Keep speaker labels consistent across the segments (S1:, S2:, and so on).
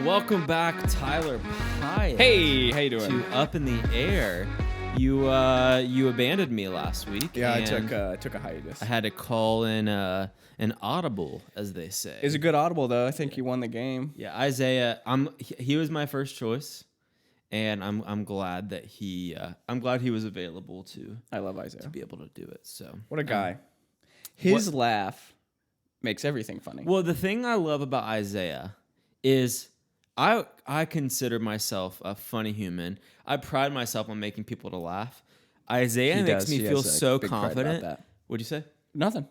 S1: Welcome back, Tyler Pyatt.
S2: Hey, how you doing?
S1: To Up in the Air. You abandoned me last week.
S2: Yeah,
S1: and
S2: I took a hiatus.
S1: I had to call in an audible, as they say.
S2: It's a good audible though. I think you won the game.
S1: Yeah, Isaiah. He was my first choice, and I'm glad that he was available to.
S2: I love Isaiah.
S1: To be able to do it. So
S2: what a guy. His laugh makes everything funny.
S1: Well, the thing I love about Isaiah is I consider myself a funny human. I pride myself on making people to laugh. Isaiah makes me feel so confident. What'd you say?
S2: Nothing.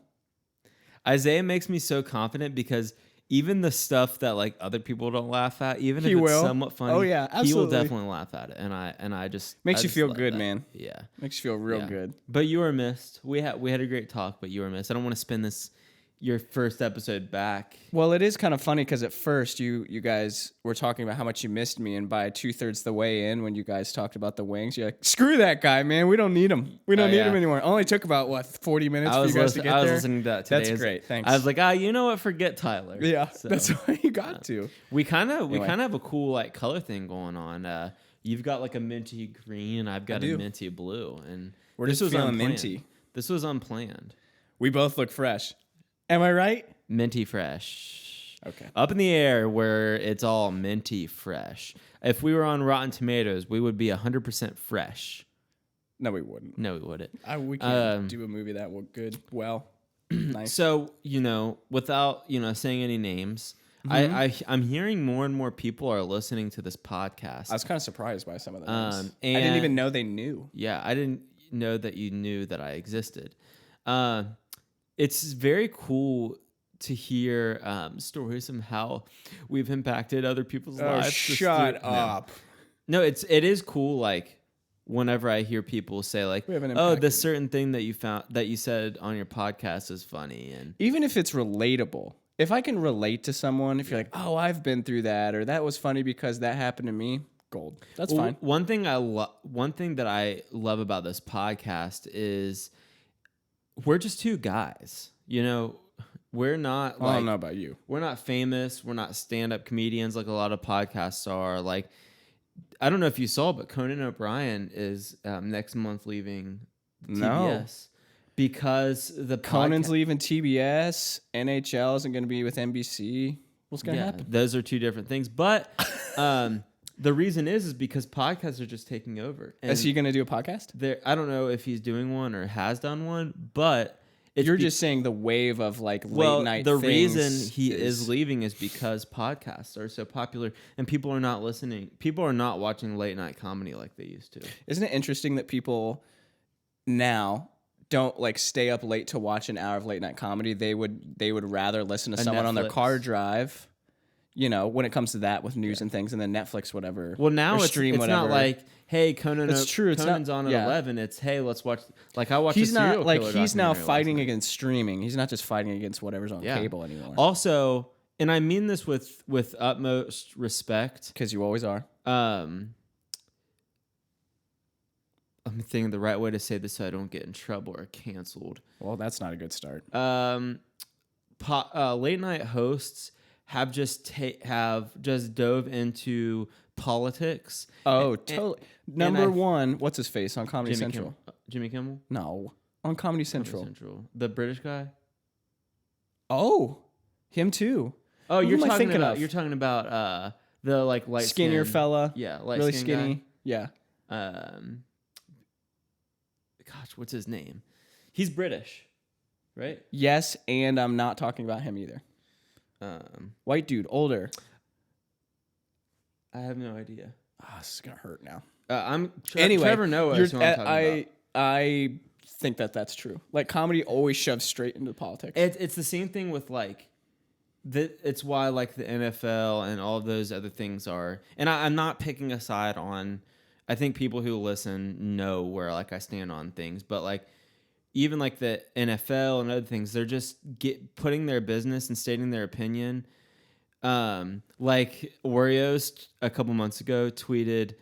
S1: Isaiah makes me so confident because even the stuff that like other people don't laugh at, even if it's somewhat funny,
S2: oh yeah, absolutely.
S1: He will definitely laugh at it. And I just
S2: makes you feel
S1: like
S2: good,
S1: that.
S2: man.
S1: Yeah,
S2: makes you feel real good.
S1: But you were missed. We had a great talk, but you were missed. I don't want to spin your first episode back.
S2: Well, it is kind of funny because at first you guys were talking about how much you missed me, and by 2/3 the way in, when you guys talked about the wings, you're like, "Screw that guy, man. We don't need him. We don't need him anymore." It only took about 40 minutes for you guys to get there.
S1: I was listening to that today.
S2: That's great. Thanks.
S1: I was like, you know what? Forget Tyler.
S2: Yeah, so, that's why you got to.
S1: We kind of have a cool like color thing going on. You've got like a minty green, and I've got a minty blue, and
S2: we're just feeling minty.
S1: This was unplanned.
S2: We both look fresh. Am I right?
S1: Minty fresh.
S2: Okay.
S1: Up in the air where it's all minty fresh. If we were on Rotten Tomatoes, we would be 100% fresh.
S2: No, we wouldn't.
S1: No, we wouldn't.
S2: We can't do a movie that would good. Well, nice.
S1: So, without, saying any names, I'm hearing more and more people are listening to this podcast.
S2: I was kind of surprised by some of the names. I didn't even know they knew.
S1: Yeah, I didn't know that you knew that I existed. It's very cool to hear stories of how we've impacted other people's lives.
S2: Shut up.
S1: No, it is cool. Like whenever I hear people say like, "Oh, this certain thing that you said on your podcast is funny," and
S2: even if it's relatable, if I can relate to someone, if you're like, "Oh, I've been through that," or "That was funny because that happened to me," gold. That's fine.
S1: One thing that I love about this podcast is we're just two guys. We're not
S2: I don't know about you.
S1: We're not famous. We're not stand-up comedians like a lot of podcasts are. Like, I don't know if you saw, but Conan O'Brien is next month leaving TBS because
S2: Conan's leaving TBS. NHL isn't going to be with NBC. What's going to happen?
S1: Those are two different things. But the reason is because podcasts are just taking over.
S2: And is he going to do a podcast?
S1: I don't know if he's doing one or has done one, but
S2: you're just saying the wave of like late night.
S1: The reason he is leaving is because podcasts are so popular and people are not listening. People are not watching late night comedy like they used to.
S2: Isn't it interesting that people now don't like stay up late to watch an hour of late night comedy? They would rather listen to someone on their car drive. When it comes to that with news and things, and then Netflix, whatever.
S1: Well, now it's not like, hey, Conan's on at 11. It's, hey, let's watch. Like I watched. He's not like
S2: he's now fighting against streaming. He's not just fighting against whatever's on cable anymore.
S1: Also, and I mean this with utmost respect,
S2: because you always are.
S1: I'm thinking the right way to say this so I don't get in trouble or canceled.
S2: Well, that's not a good start.
S1: Late night hosts have just dove into politics.
S2: Oh, totally. Number one, what's his face on Comedy Central?
S1: Jimmy Kimmel?
S2: No, on Comedy Central.
S1: The British guy?
S2: Oh, him too.
S1: Oh, you're talking about the like light
S2: skinnier fella.
S1: Yeah,
S2: really skinny.
S1: Guy.
S2: Yeah.
S1: Gosh, what's his name? He's British, right?
S2: Yes, and I'm not talking about him either. White dude, older.
S1: I have no idea.
S2: This is gonna hurt now.
S1: Anyway, Trevor Noah is who I'm talking about.
S2: I think that's true. Like comedy always shoves straight into politics.
S1: It's the same thing with like, it's why like the NFL and all of those other things are. And I'm not picking a side on. I think people who listen know where like I stand on things, but like. Even like the NFL and other things, they're just putting their business and stating their opinion. Like Oreos a couple months ago tweeted,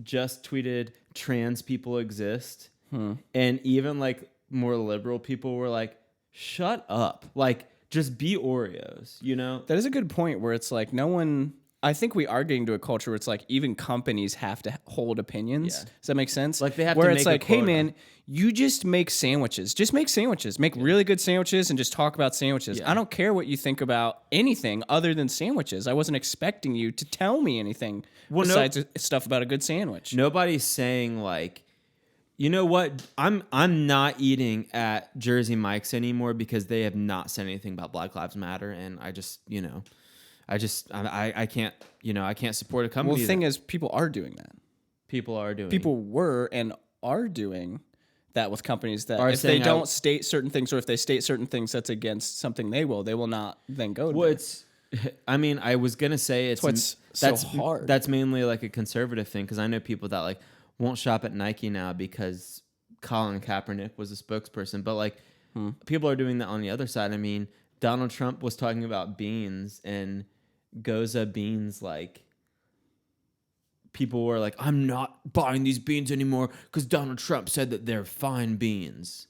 S1: just tweeted trans people exist. And even like more liberal people were like, shut up. Like, just be Oreos, you know?
S2: That is a good point where it's like no one. I think we are getting to a culture where it's like even companies have to hold opinions.
S1: Yeah.
S2: Does that make sense?
S1: Like they have
S2: where
S1: to
S2: it's
S1: make a
S2: like, hey
S1: quota.
S2: man, you just make sandwiches. Just make sandwiches. Make really good sandwiches and just talk about sandwiches.
S1: Yeah.
S2: I don't care what you think about anything other than sandwiches. I wasn't expecting you to tell me anything besides stuff about a good sandwich.
S1: Nobody's saying like, you know what? I'm not eating at Jersey Mike's anymore because they have not said anything about Black Lives Matter, and I just, I can't, I can't support a company.
S2: Well, the thing is, people are doing that.
S1: People are doing.
S2: People were and are doing that with companies that
S1: Are
S2: if they
S1: saying
S2: don't state certain things, or if they state certain things that's against something they will not then go to.
S1: Well, it's. I mean, I was gonna say it's
S2: what's so hard.
S1: That's mainly like a conservative thing because I know people that like won't shop at Nike now because Colin Kaepernick was a spokesperson. But like people are doing that on the other side. I mean, Donald Trump was talking about beans and Goza beans. Like people were like, I'm not buying these beans anymore because Donald Trump said that they're fine beans.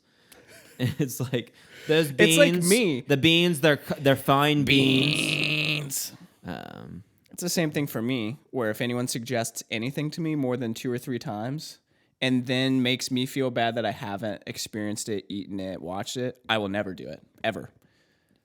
S1: And it's like those beans.
S2: It's like me.
S1: The beans, they're fine beans.
S2: It's the same thing for me, where if anyone suggests anything to me more than 2 or 3 times and then makes me feel bad that I haven't experienced it, eaten it, watched it, I will never do it, ever.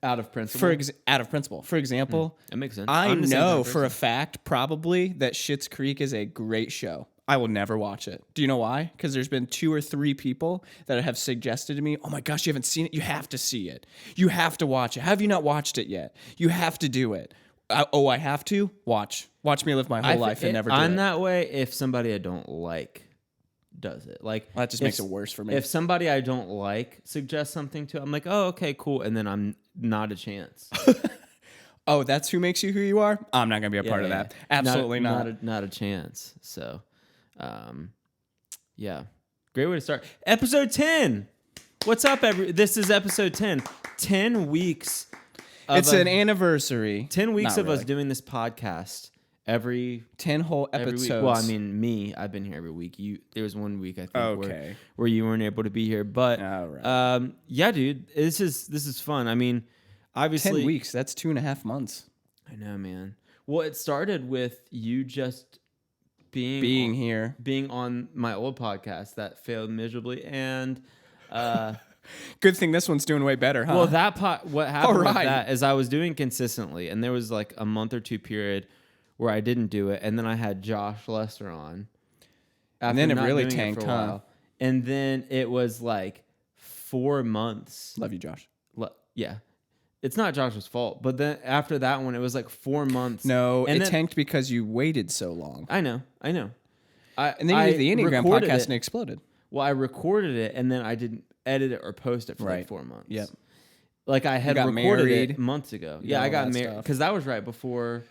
S1: Out of principle?
S2: Out of principle. For example,
S1: that makes sense.
S2: I know for a fact probably that Schitt's Creek is a great show. I will never watch it. Do you know why? Because there's been 2 or 3 people that have suggested to me, oh my gosh, you haven't seen it? You have to see it. You have to watch it. Have you not watched it yet? You have to do it. I have to? Watch me live my whole life and never do it.
S1: I'm that way if somebody I don't like does it. Like
S2: that just makes it worse for me.
S1: If somebody I don't like suggests something to, I'm like, oh, okay, cool. And then I'm not a chance.
S2: Oh, that's who makes you who you are? I'm not going to be a part of that. Absolutely not.
S1: Not a chance. So, yeah. Great way to start. Episode 10. What's up, this is episode 10. 10 weeks.
S2: It's an anniversary.
S1: 10 weeks of us doing this podcast every
S2: 10 whole episodes.
S1: Every week. Well, I mean, me, I've been here every week. There was one week I think where you weren't able to be here, but yeah, dude, this is fun. I mean, obviously
S2: 10 weeks. That's 2.5 months.
S1: I know, man. Well, it started with you just being
S2: here,
S1: being on my old podcast that failed miserably, and
S2: good thing this one's doing way better, huh?
S1: Well, what happened with that is I was doing consistently, and there was like a month or 2 period where I didn't do it, and then I had Josh Lester on.
S2: And then it really tanked, huh?
S1: And then it was like 4 months.
S2: Love you, Josh.
S1: Yeah. It's not Josh's fault, but then after that one, it was like 4 months.
S2: No, it tanked because you waited so long.
S1: I know.
S2: And then you did the Enneagram podcast and it exploded.
S1: Well, I recorded it, and then I didn't edit it or post it for like 4 months.
S2: Yep.
S1: Like I had recorded it months ago. Yeah, I got married because that was right before,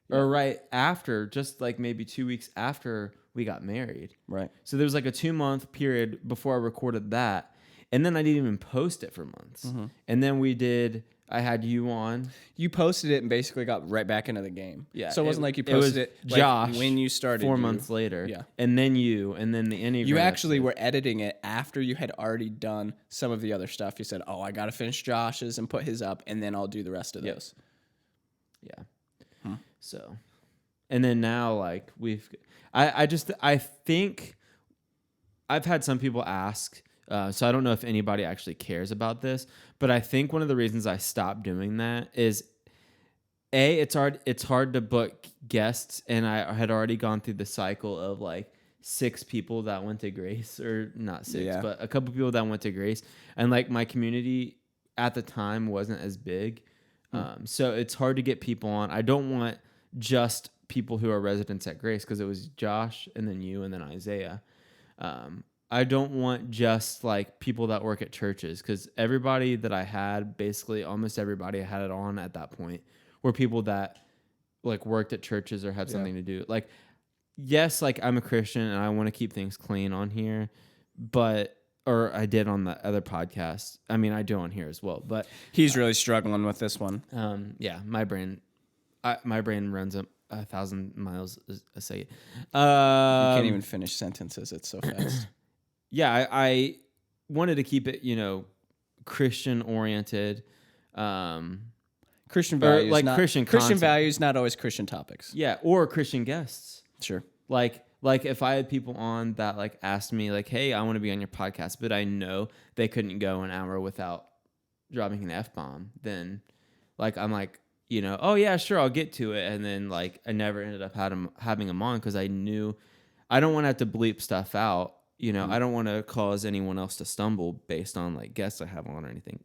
S1: or right after, just like maybe 2 weeks after we got married.
S2: Right.
S1: So there was like a 2-month period before I recorded that, and then I didn't even post it for months. Mm-hmm. And then I had you on.
S2: You posted it and basically got right back into the game.
S1: Yeah.
S2: So it wasn't like you posted it like
S1: Josh
S2: when you started.
S1: 4 months later.
S2: Yeah.
S1: And then you, and then the Enneagram.
S2: You actually were editing it after you had already done some of the other stuff. You said, oh, I got to finish Josh's and put his up, and then I'll do the rest of those.
S1: Yeah. So, and then now like I think I've had some people ask, so I don't know if anybody actually cares about this, but I think one of the reasons I stopped doing that is it's hard to book guests, and I had already gone through the cycle of like 6 people that went to Grace, or not 6, but a couple people that went to Grace, and like my community at the time wasn't as big. So it's hard to get people on. I don't want just people who are residents at Grace, because it was Josh and then you and then Isaiah. I don't want just like people that work at churches, because everybody that I had, basically almost everybody I had it on at that point, were people that like worked at churches or had something to do. Like, yes, like I'm a Christian and I want to keep things clean on here, or I did on the other podcast. I mean, I do on here as well, but
S2: he's really struggling with this one.
S1: Yeah, my brain runs 1,000 miles a second.
S2: You can't even finish sentences. It's so fast.
S1: Yeah, I wanted to keep it, Christian oriented.
S2: Christian values,
S1: like
S2: not,
S1: Christian
S2: Christian
S1: content.
S2: values, not always Christian topics.
S1: Yeah, or Christian guests.
S2: Sure.
S1: Like if I had people on that like asked me like, "Hey, I want to be on your podcast," but I know they couldn't go an hour without dropping an F-bomb, then like I'm like, oh yeah, sure, I'll get to it, and then like I never ended up having them on because I knew I don't want to have to bleep stuff out. I don't want to cause anyone else to stumble based on like guests I have on or anything.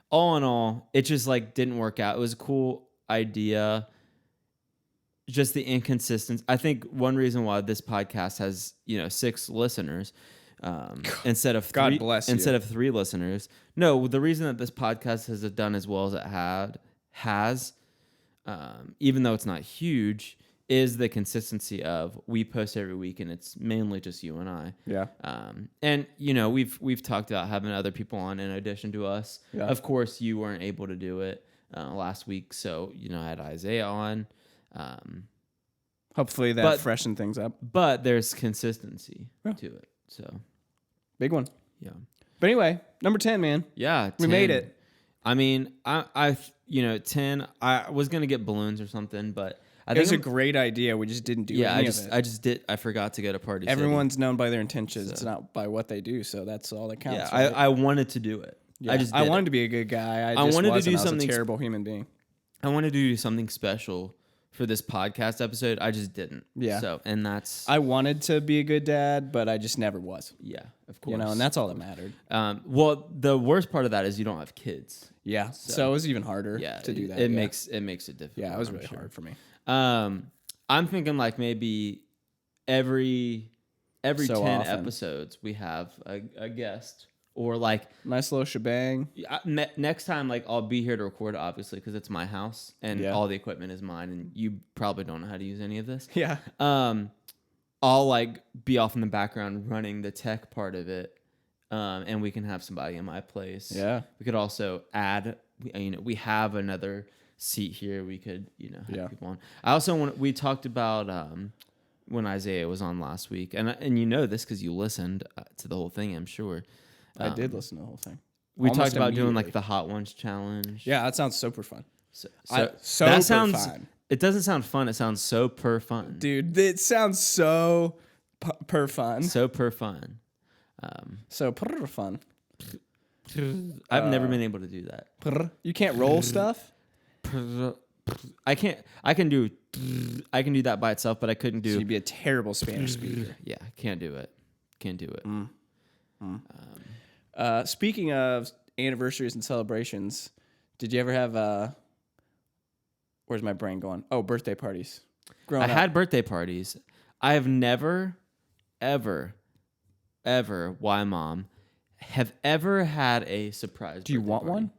S1: All in all, it just like didn't work out. It was a cool idea. Just the inconsistency. I think one reason why this podcast has 6 listeners instead of 3,
S2: God bless you.
S1: instead of 3 listeners. No, the reason that this podcast has done as well as it has, even though it's not huge, is the consistency of we post every week and it's mainly just you and I.
S2: Yeah.
S1: And we've talked about having other people on in addition to us.
S2: Yeah.
S1: Of course, you weren't able to do it last week, so I had Isaiah on.
S2: Hopefully that freshened things up.
S1: But there's consistency to it. So
S2: big one.
S1: yeah.
S2: But anyway, number 10, man.
S1: Yeah, 10.
S2: We made it.
S1: I mean, I 10. I was gonna get balloons or something, but I
S2: It
S1: think
S2: was a great idea. We just didn't do any of it.
S1: I forgot to go to Party
S2: Everyone's known by their intentions. It's not by what they do. So that's all that counts.
S1: Yeah,
S2: right?
S1: I wanted to do it.
S2: Yeah.
S1: I
S2: wanted to be a good guy. I just
S1: wanted to
S2: wasn't.
S1: do
S2: I was
S1: something
S2: a terrible human being.
S1: I wanted to do something special for this podcast episode. I just didn't.
S2: Yeah.
S1: So, and that's
S2: I wanted to be a good dad, but I just never was.
S1: yeah, of course.
S2: And that's all that mattered.
S1: Well, the worst part of that is you don't have kids.
S2: Yeah. So it was even harder to do that.
S1: It makes it difficult.
S2: Yeah, it was really hard for me.
S1: I'm thinking like maybe every 10
S2: often.
S1: episodes we have a guest or like
S2: Nice little shebang.
S1: next time like I'll be here to record obviously because it's my house and all the equipment is mine and you probably don't know how to use any of this.
S2: Yeah.
S1: I'll like be off in the background running the tech part of it. And we can have somebody in my place.
S2: Yeah.
S1: We could also add, we have another seat here. We could, have people on. I also we talked about when Isaiah was on last week, and this because you listened to the whole thing, I'm sure.
S2: I did listen to the whole thing.
S1: We
S2: Almost
S1: talked about doing
S2: immediately.
S1: like the Hot Ones challenge.
S2: Yeah, that sounds super fun.
S1: So
S2: Super fun.
S1: It doesn't sound fun. It sounds so per fun.
S2: Dude, it sounds so per fun.
S1: So per fun.
S2: So per fun.
S1: I've never been able to do that.
S2: You can't roll stuff?
S1: I can do that by itself, but I couldn't do.
S2: So you'd be a terrible Spanish speaker.
S1: Yeah, can't do it. Can't do it.
S2: Speaking of anniversaries and celebrations, did you ever have where's my brain going? Oh, birthday parties.
S1: I had birthday parties. I have never, ever, why mom, have ever had a surprise.
S2: Do you want
S1: party.
S2: one?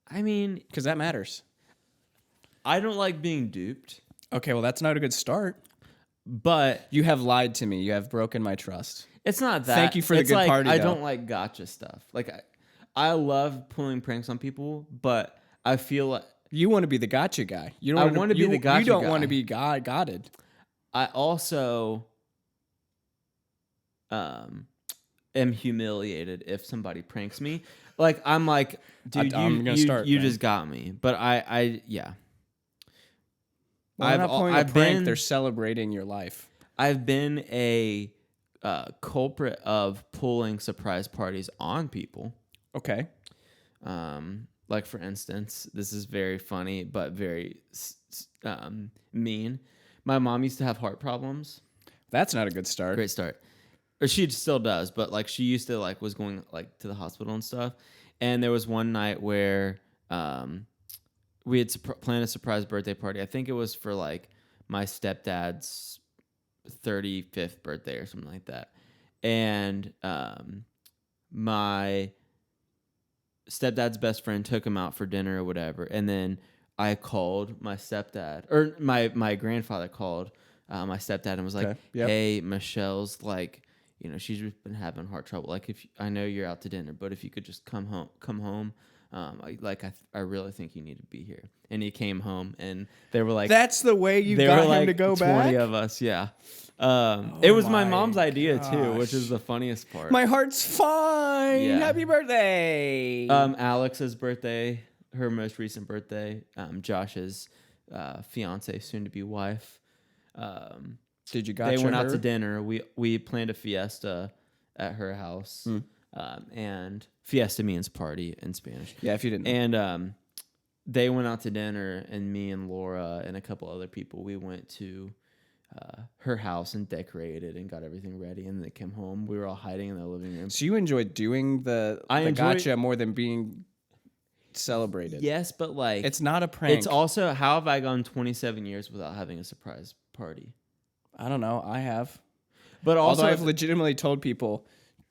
S1: I mean,
S2: because that matters.
S1: I don't like being duped.
S2: Okay, well, that's not a good start.
S1: But
S2: you have lied to me. You have broken my trust.
S1: It's not that.
S2: Thank you for the good
S1: like,
S2: party.
S1: I
S2: though.
S1: don't like gotcha stuff. Like I love pulling pranks on people, but I feel like
S2: you want to be the gotcha guy. You don't.
S1: I want to be the gotcha guy.
S2: You don't want to be godded.
S1: I also am humiliated if somebody pranks me. Like I'm like, dude, you just got me. But I yeah.
S2: Well, they're not pulling a prank. They're celebrating your life.
S1: I've been a culprit of pulling surprise parties on people.
S2: Okay.
S1: Like for instance, this is very funny but very mean. My mom used to have heart problems.
S2: That's not a good start.
S1: Great start. Or she still does, but like she used to like was going like to the hospital and stuff. And there was one night where we had planned a surprise birthday party. I think it was for like my stepdad's 35th birthday or something like that. And my stepdad's best friend took him out for dinner or whatever. And then I called my stepdad, or my grandfather called my stepdad and was like, hey, Michelle's like, she's been having heart trouble. Like, I know you're out to dinner, but if you could just come home, I really think you need to be here. And he came home, and they were like,
S2: That's the way you
S1: they
S2: got
S1: were
S2: him
S1: like
S2: to go
S1: 20
S2: back?
S1: of us, yeah. It was my
S2: my
S1: mom's idea too, which
S2: gosh.
S1: is the funniest part.
S2: My heart's fine.
S1: Yeah.
S2: Happy birthday.
S1: Alex's birthday, her most recent birthday, Josh's fiance, soon to be wife.
S2: Did you
S1: They went out
S2: her?
S1: to dinner. We planned a fiesta at her house, and fiesta means party in Spanish.
S2: Yeah, if you didn't know.
S1: And they went out to dinner, and me and Laura and a couple other people, we went to her house and decorated and got everything ready. And they came home. We were all hiding in the living room.
S2: So you enjoyed doing the gotcha more than being celebrated.
S1: Yes, but like
S2: it's not a prank.
S1: It's also, how have I gone 27 years without having a surprise party?
S2: I don't know. I have.
S1: But also,
S2: Although I've legitimately told people,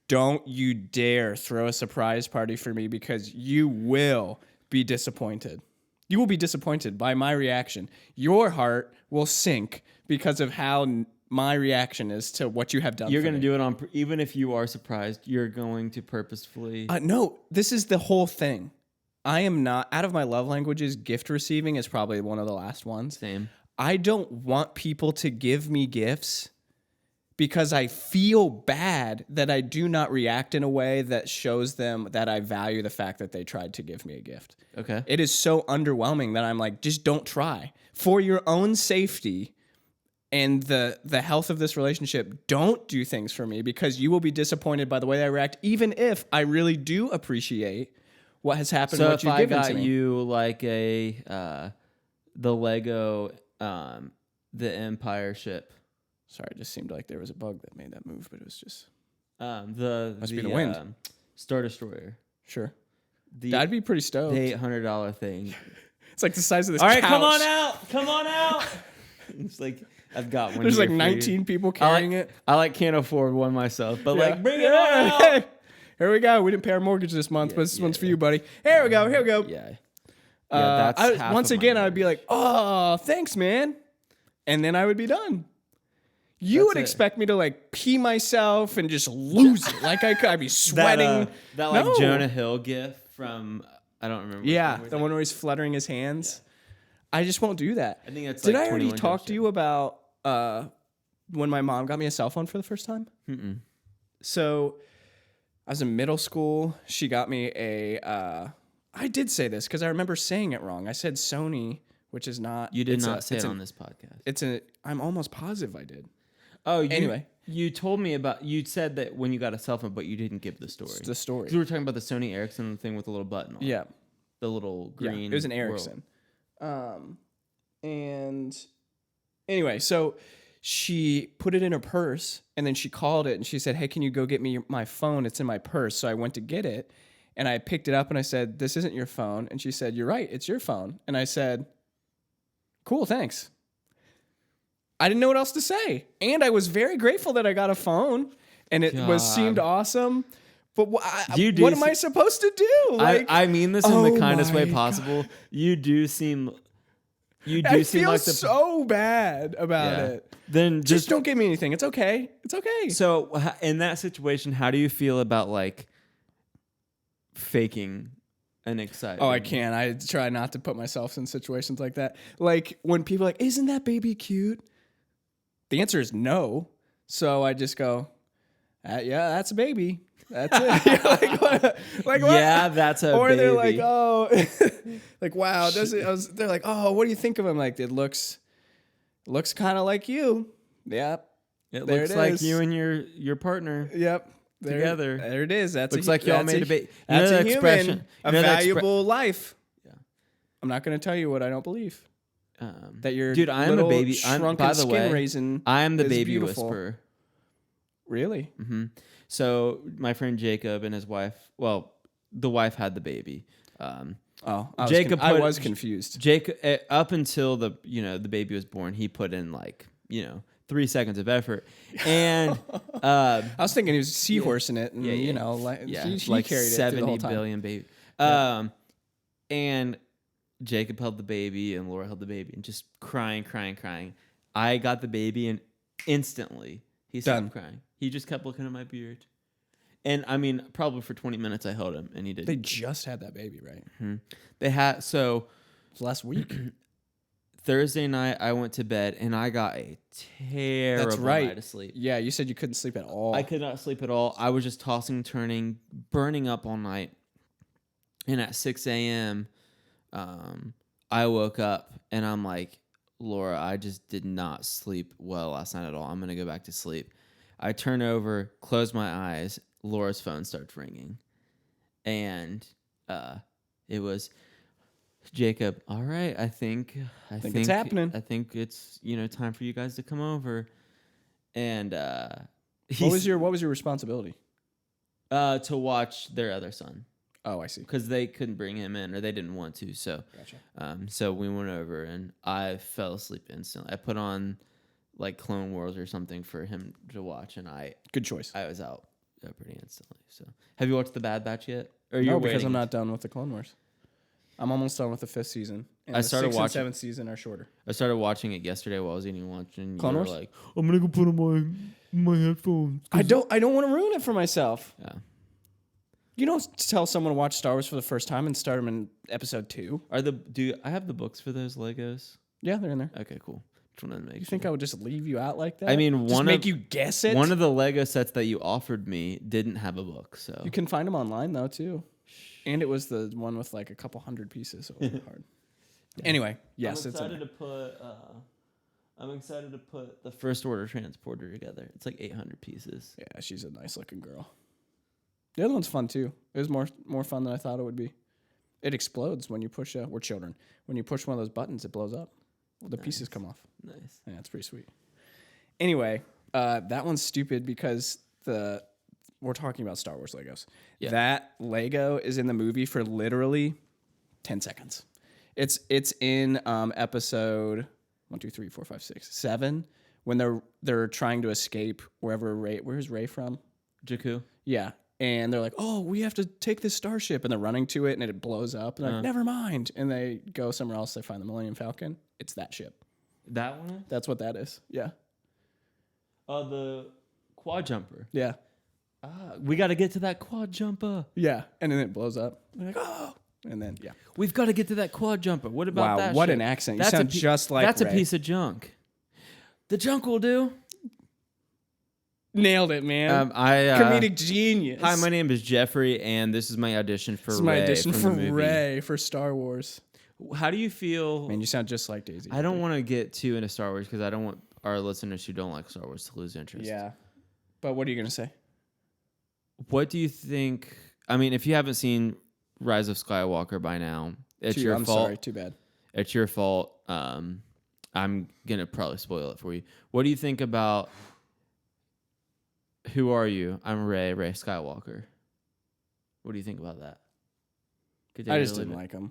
S2: don't you dare throw a surprise party for me because you will be disappointed. You will be disappointed by my reaction. Your heart will sink because of how my reaction is to what you have done.
S1: You're going to do it on, even if you are surprised, you're going to purposefully.
S2: No, this is the whole thing. I am not, out of my love languages, gift receiving is probably one of the last ones.
S1: Same.
S2: I don't want people to give me gifts because I feel bad that I do not react in a way that shows them that I value the fact that they tried to give me a gift.
S1: Okay.
S2: It is so underwhelming that I'm like, just don't try. For your own safety and the health of this relationship, don't do things for me because you will be disappointed by the way I react, even if I really do appreciate what has happened.
S1: So
S2: what
S1: if
S2: you've
S1: I
S2: given
S1: got
S2: to me.
S1: you like the Lego, the Empire ship.
S2: Sorry, it just seemed like there was a bug that made that move, but it was just
S1: Must
S2: be the wind.
S1: Star Destroyer.
S2: sure.
S1: The,
S2: I'd be pretty stoked.
S1: the $800 thing.
S2: It's like the size of this.
S1: All right,
S2: couch.
S1: come on out. Come on out. It's like, I've got one.
S2: There's
S1: here
S2: like
S1: for
S2: 19
S1: you.
S2: people carrying it.
S1: I can't afford one myself, but
S2: Yeah.
S1: like, bring it on out.
S2: Here we go. We didn't pay our mortgage this month,
S1: Yeah,
S2: but this one's for
S1: yeah.
S2: you, buddy. Here we go. Here we go.
S1: Yeah. That's half
S2: once
S1: of my
S2: again, I'd be
S1: mortgage.
S2: like, "Oh, thanks, man," and then I would be done. You would
S1: it.
S2: expect me to like pee myself and just lose it, like I'd be sweating.
S1: That like
S2: No.
S1: Jonah Hill gif from, I don't remember. which
S2: Yeah,
S1: one
S2: the one where he's fluttering his hands. I just won't do that.
S1: I think that's
S2: Did
S1: like
S2: I already
S1: 21
S2: talk
S1: Jump
S2: to you about when my mom got me a cell phone for the first time?
S1: Mm-mm.
S2: So I was in middle school. She got me a. I did say this because I remember saying it wrong. I said Sony, which is not.
S1: You did
S2: it's
S1: not
S2: a-
S1: say
S2: it's
S1: it
S2: a-
S1: on this podcast.
S2: It's a. I'm almost positive I did.
S1: Oh,
S2: Anyway.
S1: you told me about. You said that when you got a cell phone, but you didn't give the story.
S2: It's the story.
S1: Because we were talking about the Sony Ericsson thing with the little button on it.
S2: Yeah.
S1: The little green.
S2: Yeah, it was an Ericsson. And anyway, so she put it in her purse and then she called it and she said, "Hey, can you go get me my phone? It's in my purse." So I went to get it and I picked it up and I said, "This isn't your phone." And she said, "You're right, it's your phone." And I said, "Cool, thanks." I didn't know what else to say. And I was very grateful that I got a phone and it seemed awesome. But
S1: You do
S2: what am I supposed to do? Like,
S1: I mean this in
S2: oh
S1: the kindest way
S2: my
S1: possible. You do seem. You do
S2: I
S1: seem
S2: feel
S1: like the.
S2: so bad about
S1: Yeah.
S2: it.
S1: Then
S2: Just don't give me anything. It's okay. It's okay.
S1: So in that situation, how do you feel about like faking an excitement?
S2: Oh, I can't. I try not to put myself in situations like that. Like when people are like, "Isn't that baby cute?" The answer is no. So I just go, "Yeah, that's a baby. That's it." Yeah, like what? Like what?
S1: Yeah, that's a
S2: Or
S1: baby.
S2: they're like, "Oh," like wow. They're like, "Oh, what do you think of him?" Like it looks kind of like you. Yep.
S1: It
S2: there
S1: looks
S2: it
S1: like
S2: is.
S1: you and your partner.
S2: Yep.
S1: Together.
S2: There it is. That's
S1: Looks like y'all made a baby.
S2: That's a
S1: expression.
S2: human. A
S1: You know the
S2: valuable life.
S1: Yeah.
S2: I'm not going to tell you what I don't believe. That you're
S1: dude, I am a
S2: little
S1: baby.
S2: Shrunken
S1: By the
S2: skin
S1: way,
S2: raisin.
S1: I am the
S2: is
S1: baby
S2: beautiful.
S1: whisperer.
S2: Really?
S1: So my friend Jacob and his wife. Well, the wife had the baby.
S2: Oh, I
S1: Jacob
S2: was confused.
S1: Jacob, up until the baby was born, he put in 3 seconds of effort, and
S2: I was thinking he was seahorsing it, and he
S1: like
S2: carried it through the
S1: 70
S2: whole time.
S1: billion baby. And Jacob held the baby, and Laura held the baby, and just crying. I got the baby, and instantly he stopped
S2: Done.
S1: crying. He just kept looking at my beard, And I mean, probably for 20 minutes I held him, and he did.
S2: They just had that baby, right?
S1: They had so
S2: It was last week.
S1: Thursday night I went to bed and I got a terrible
S2: That's right.
S1: night of sleep.
S2: Yeah, you said you couldn't sleep at all.
S1: I could not sleep at all. I was just tossing, turning, burning up all night. And at 6 a.m., I woke up and I'm like, Laura, I just did not sleep well last night at all. I'm going to go back to sleep. I turn over, close my eyes. Laura's phone starts ringing. And it was, Jacob, all right, I think
S2: it's happening.
S1: I think it's, time for you guys to come over. And
S2: what was your responsibility?
S1: To watch their other son.
S2: Oh, I see.
S1: Because they couldn't bring him in, or they didn't want to. So,
S2: gotcha.
S1: So we went over, and I fell asleep instantly. I put on like Clone Wars or something for him to watch, and
S2: good choice.
S1: I was out pretty instantly. So, have you watched The Bad Batch yet? Or
S2: no, because I'm not done with the Clone Wars. I'm almost done with the 5th season. And
S1: I
S2: the
S1: started
S2: 6th
S1: watching.
S2: and 7th season are shorter.
S1: I started watching it yesterday while I was eating lunch, and
S2: Clone
S1: you were
S2: Wars?
S1: like, "I'm gonna go put on my headphones."
S2: I don't want to ruin it for myself.
S1: Yeah.
S2: You don't tell someone to watch Star Wars for the first time and start them in episode 2.
S1: Do I have the books for those Legos?
S2: Yeah, they're in there.
S1: Okay, cool. Just wanted to make
S2: You
S1: sure.
S2: think I would just leave you out like that?
S1: I mean,
S2: just make you guess it.
S1: One of the Lego sets that you offered me didn't have a book, so
S2: You can find them online though too, and it was the one with like a couple hundred pieces. So it wasn't hard. Anyway, yes,
S1: I'm
S2: it's in
S1: excited
S2: there.
S1: to put. I'm excited to put the First Order transporter together. It's like 800 pieces.
S2: Yeah, she's a nice looking girl. The other one's fun too. It was more fun than I thought it would be. It explodes when you push. We're children. When you push one of those buttons, it blows up. The pieces come off.
S1: Nice.
S2: Yeah, it's pretty sweet. Anyway, that one's stupid because we're talking about Star Wars Legos.
S1: Yeah.
S2: That Lego is in the movie for literally 10 seconds. It's in episode 1, 2, 3, 4, 5, 6, 7 when they're trying to escape wherever Rey. Where's Rey from?
S1: Jakku.
S2: Yeah. And they're like, oh, we have to take this starship. And they're running to it, and it blows up. And they're like, never mind. And they go somewhere else. They find the Millennium Falcon. It's that ship.
S1: That one?
S2: That's what that is. Yeah.
S1: The quad jumper.
S2: Yeah.
S1: We got to get to that quad jumper.
S2: Yeah. And then it blows up. They're like, oh. And then, yeah.
S1: We've got to get to that quad jumper. What about
S2: Wow,
S1: that
S2: what
S1: ship?
S2: an accent. You sound just like
S1: That's
S2: Rey.
S1: a piece of junk. The junk will do.
S2: Nailed it, man. Comedic genius.
S1: Hi, my name is Jeffrey, and this is my audition for
S2: This is
S1: Rey.
S2: my audition
S1: from
S2: for
S1: the movie.
S2: Rey for Star Wars.
S1: How do you feel?
S2: Man, you sound just like Daisy.
S1: I don't want to get too into Star Wars because I don't want our listeners who don't like Star Wars to lose interest.
S2: Yeah. But what are you going to say?
S1: What do you think? I mean, if you haven't seen Rise of Skywalker by now, it's your
S2: I'm
S1: fault.
S2: sorry, too bad.
S1: It's your fault. I'm gonna probably spoil it for you. What do you think about? Who are you? I'm Rey Skywalker. What do you think about that?
S2: I just didn't like him.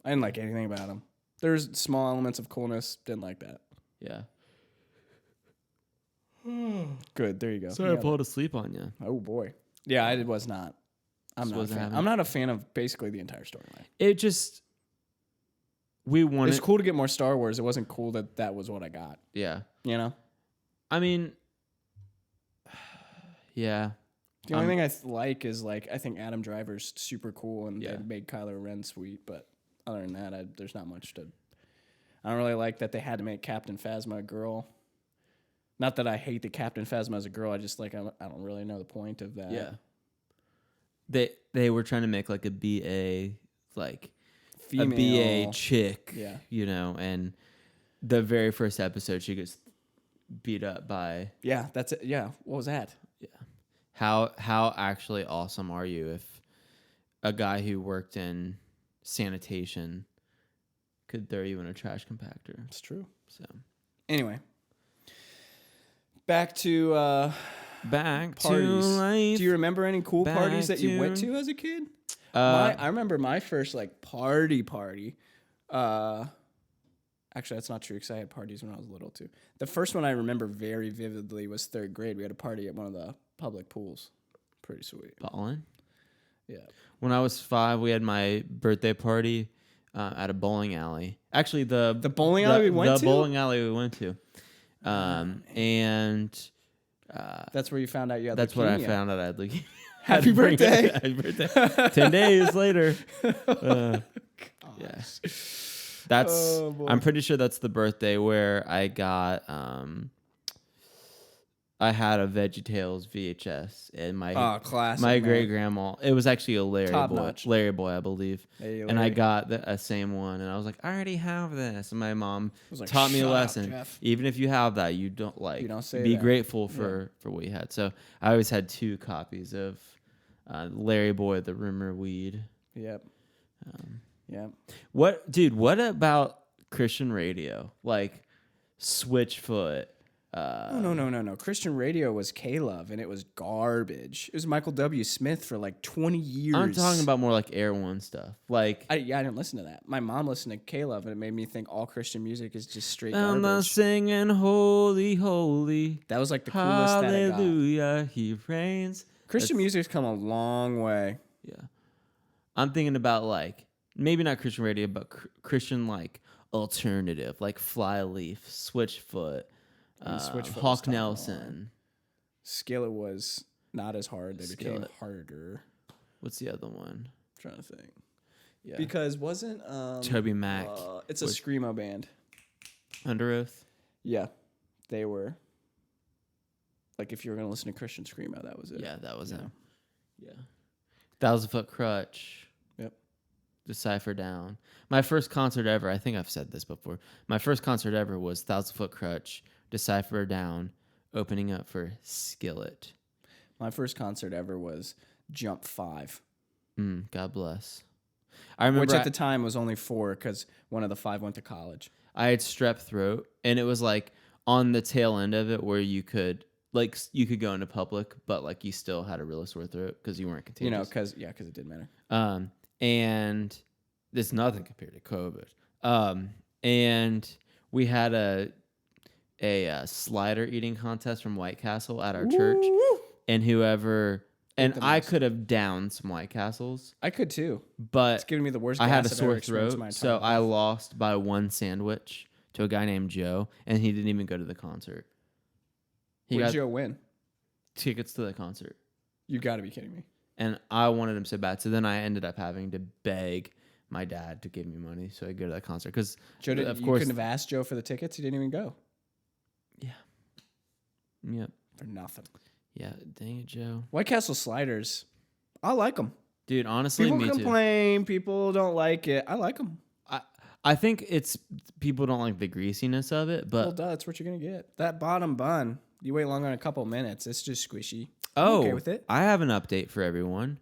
S2: I didn't like anything about him. There's small elements of coolness. Didn't like that.
S1: Yeah.
S2: Good. There you go.
S1: Sorry, I
S2: Yeah.
S1: pulled asleep on you.
S2: Oh boy. Yeah, I was not. I'm
S1: Just
S2: not a
S1: wasn't
S2: fan.
S1: having
S2: I'm not a fan of basically the entire storyline.
S1: It just we wanted.
S2: It's cool to get more Star Wars. It wasn't cool that was what I got.
S1: Yeah.
S2: You know.
S1: I mean. Yeah.
S2: The only thing I like is I think Adam Driver's super cool and
S1: Yeah.
S2: they made Kylo Ren sweet, but other than that, there's not much to. I don't really like that they had to make Captain Phasma a girl. Not that I hate that Captain Phasma as a girl. I just I don't really know the point of that.
S1: Yeah. They were trying to make like a BA
S2: Female.
S1: a BA chick.
S2: Yeah.
S1: And the very first episode she gets beat up by.
S2: Yeah, that's it. Yeah, what was that?
S1: Yeah. How actually awesome are you if a guy who worked in sanitation could throw you in a trash compactor?
S2: It's true.
S1: So
S2: Anyway, back to
S1: back
S2: parties.
S1: to life.
S2: Do you remember any cool
S1: Back
S2: parties that you
S1: to-
S2: went to as a kid?
S1: Uh,
S2: I remember my first party. Actually, that's not true because I had parties when I was little too. The first one I remember very vividly was 3rd grade. We had a party at one of the public pools. Pretty sweet.
S1: ballin'.
S2: Yeah.
S1: When I was 5, we had my birthday party at a bowling alley. Actually, the
S2: bowling alley we went to?
S1: The bowling alley we went to. And
S2: That's where you found out you had
S1: that's what I
S2: leukemia.
S1: found out I had leukemia.
S2: Happy birthday.
S1: Happy birthday. 10 days later. Yeah. That's I'm pretty sure that's the birthday where I got I had a VeggieTales VHS and
S2: classic,
S1: my
S2: man.
S1: great grandma. It was actually a Larry
S2: Top
S1: Boy,
S2: notch.
S1: Larry Boy, I believe.
S2: Hey,
S1: and I
S2: Larry.
S1: got the same one, and I was like, I already have this. And my mom
S2: was like,
S1: taught me a
S2: "Shut up,
S1: lesson.
S2: Jeff."
S1: Even if you have that, you don't
S2: say
S1: be
S2: that.
S1: grateful for what you had. So I always had 2 copies of Larry Boy, the Rumor Weed.
S2: Yep. Yep.
S1: What about Christian radio? Like Switchfoot.
S2: No. Christian radio was K-Love, and it was garbage. It was Michael W. Smith for like 20 years.
S1: I'm talking about more like Air One stuff. Like
S2: I didn't listen to that. My mom listened to K-Love, and it made me think all Christian music is just straight
S1: I'm not
S2: garbage.
S1: singing holy, holy.
S2: That was like the coolest that I got.
S1: Hallelujah, he reigns.
S2: Christian music's come a long way.
S1: Yeah. I'm thinking about like, maybe not Christian radio, but Christian like alternative, like Flyleaf, Switchfoot,
S2: Switchfoot was
S1: Hawk
S2: top of the
S1: Nelson.
S2: Skillet was not as hard. They became
S1: Skillet.
S2: harder.
S1: What's the other one?
S2: I'm trying to think.
S1: Yeah.
S2: Because wasn't
S1: Toby Mac.
S2: It's a screamo band.
S1: Under Oath.
S2: Yeah, they were. Like if you were gonna listen to Christian screamo, that was it.
S1: Yeah, that was him. Yeah. 1,000 Foot Crutch.
S2: Yep.
S1: Decipher Down. My first concert ever, I think I've said this before. My first concert ever was 1,000 Foot Crutch, Decipher Down, opening up for Skillet.
S2: My first concert ever was Jump 5.
S1: God bless. I remember
S2: Which at the time was only 4 because one of the 5 went to college.
S1: I had strep throat, and it was like on the tail end of it where you could go into public, but like you still had a really sore throat because you weren't contagious.
S2: You know, because it didn't matter.
S1: And there's nothing compared to COVID. And we had a slider eating contest from White Castle at our church, and I could have downed some White Castles.
S2: I could too.
S1: But
S2: it's giving me the worst.
S1: I had a
S2: gas I've ever
S1: sore
S2: experienced in my
S1: throat,
S2: entire
S1: so
S2: life.
S1: I lost by 1 sandwich to a guy named Joe, and he didn't even go to the concert. He
S2: What
S1: got
S2: did Joe win?
S1: tickets to the concert,
S2: You got to be kidding me.
S1: and I wanted him so bad. So then I ended up having to beg my dad to give me money so I could go to that concert. Because
S2: Joe didn't. You couldn't have asked Joe for the tickets. He didn't even go.
S1: Yep.
S2: For nothing.
S1: Yeah, dang it, Joe.
S2: White Castle sliders. I like them.
S1: Dude, honestly,
S2: People
S1: me
S2: complain. People don't like it. I like them.
S1: too. I think it's people don't like the greasiness of it, but
S2: Well, duh, that's what you're gonna get. That bottom bun. You wait longer than a couple minutes. It's just squishy. I'm okay with it.
S1: I have an update for everyone.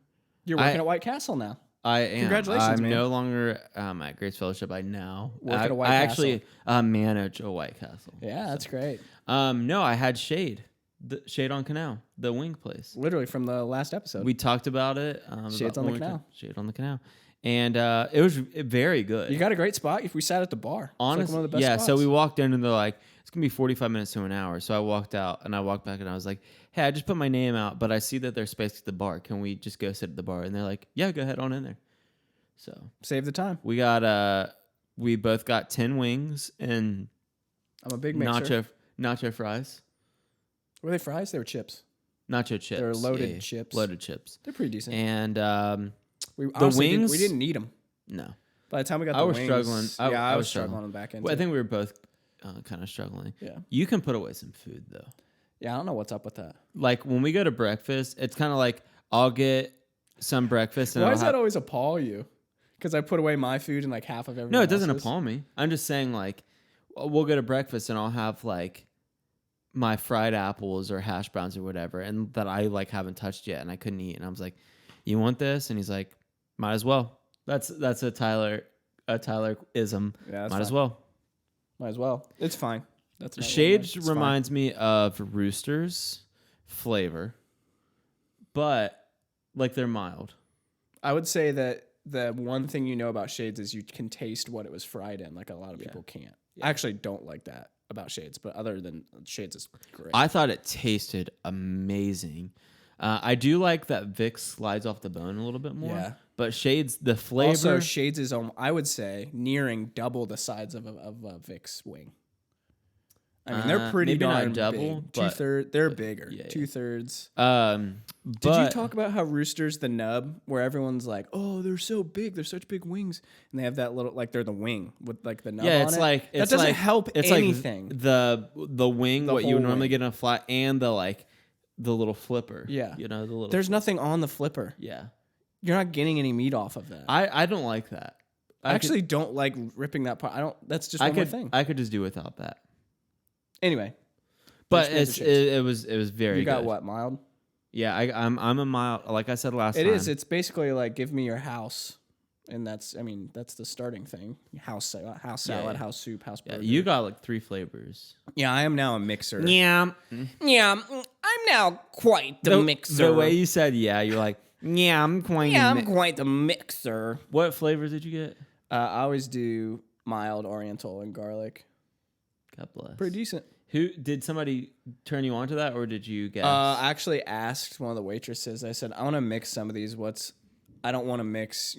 S2: You're working at White Castle now.
S1: I am.
S2: Congratulations,
S1: I'm
S2: man.
S1: no longer at Grace Fellowship. I now
S2: Work at a White
S1: I
S2: Castle.
S1: actually manage a White Castle.
S2: Yeah, that's great.
S1: No, I had Shade, the Shade on Canal, the wing place.
S2: Literally from the last episode.
S1: We talked about it.
S2: Shades
S1: about
S2: on the
S1: when we
S2: Canal.
S1: took Shade on the Canal, and it was very good.
S2: You got a great spot. If we sat at the bar,
S1: Honestly,
S2: it's like one of the best
S1: yeah.
S2: spots.
S1: So we walked in and they're like, it's gonna be 45 minutes to an hour. So I walked out and I walked back and I was like, hey, I just put my name out, but I see that there's space at the bar. Can we just go sit at the bar? And they're like, yeah, go ahead on in there. So
S2: Save the time.
S1: we got we both got 10 wings and
S2: I'm a big mixer.
S1: nacho fries,
S2: Were they fries? They were chips.
S1: nacho chips.
S2: They were loaded chips.
S1: Loaded chips.
S2: They're pretty decent.
S1: And
S2: We
S1: the
S2: honestly
S1: wings
S2: we didn't need them.
S1: no,
S2: By the time we got
S1: I
S2: the
S1: was
S2: wings,
S1: struggling.
S2: I was struggling on the back end.
S1: Well, I
S2: too.
S1: think we were both kind of struggling.
S2: Yeah.
S1: You can put away some food though.
S2: Yeah, I don't know what's up with that.
S1: Like when we go to breakfast, it's kind of like I'll get some breakfast and
S2: Why
S1: I'll
S2: does that always appall you? Because I put away my food and like half of everyone
S1: No, it doesn't
S2: else's?
S1: appall me. I'm just saying like we'll go to breakfast and I'll have like my fried apples or hash browns or whatever, and that I like haven't touched yet and I couldn't eat, and I was like, "You want this?" And he's like, "Might as well." That's a Tyler ism.
S2: Yeah, that's
S1: Might as
S2: fine.
S1: well.
S2: Might as well. It's fine. That's not
S1: Shades
S2: it's fine.
S1: reminds me of Rooster's flavor, but like they're mild.
S2: I would say that the one thing you know about Shades is you can taste what it was fried in, like a lot of people can't. I actually don't like that about Shades, but other than Shades is great.
S1: I thought it tasted amazing. I do like that Vicks slides off the bone a little bit more.
S2: Yeah.
S1: But Shades, the flavor.
S2: Also, Shades is, I would say, nearing double the size of a Vicks wing.
S3: I mean, they're pretty
S1: maybe not
S3: darn
S1: double,
S3: big.
S1: but-
S3: They're bigger.
S1: yeah.
S3: 2/3.
S2: Did you talk about how Rooster's the nub, where everyone's like, "Oh, they're so big, they're such big wings," and they have that little, like, they're the wing with like the nub
S1: Yeah,
S2: on
S1: it's
S2: it?
S1: like
S2: that doesn't help
S1: it's
S2: anything.
S1: Like the wing,
S2: The
S1: what you would
S2: whole
S1: normally
S2: wing.
S1: get in a flat, and the little flipper.
S2: Yeah.
S1: you know the little.
S2: There's nothing on the flipper.
S1: yeah.
S2: You're not getting any meat off of that.
S1: I don't like that.
S2: I actually don't like ripping that part. I don't. That's just one more thing.
S1: I could just do without that.
S2: Anyway,
S1: But
S2: Fish made the
S1: it was very
S2: you got
S1: good.
S2: what, mild?
S1: Yeah, I'm a mild. Like I said last
S2: It
S1: time.
S2: is. It's basically like, give me your house, and that's the starting thing. House salad,
S1: yeah.
S2: house soup, house
S1: Yeah,
S2: burger.
S1: you got like 3 flavors.
S2: Yeah, I am now a mixer.
S1: Yeah.
S2: Yeah, I'm now quite the mixer.
S1: The way you said yeah, you're like yeah, I'm quite.
S2: quite the mixer.
S1: What flavors did you get?
S2: I always do mild Oriental and garlic.
S1: God bless.
S2: Pretty decent.
S1: Who did somebody turn you on to that, or did you guess?
S2: I actually asked one of the waitresses. I said, I want to mix some of these. I don't want to mix,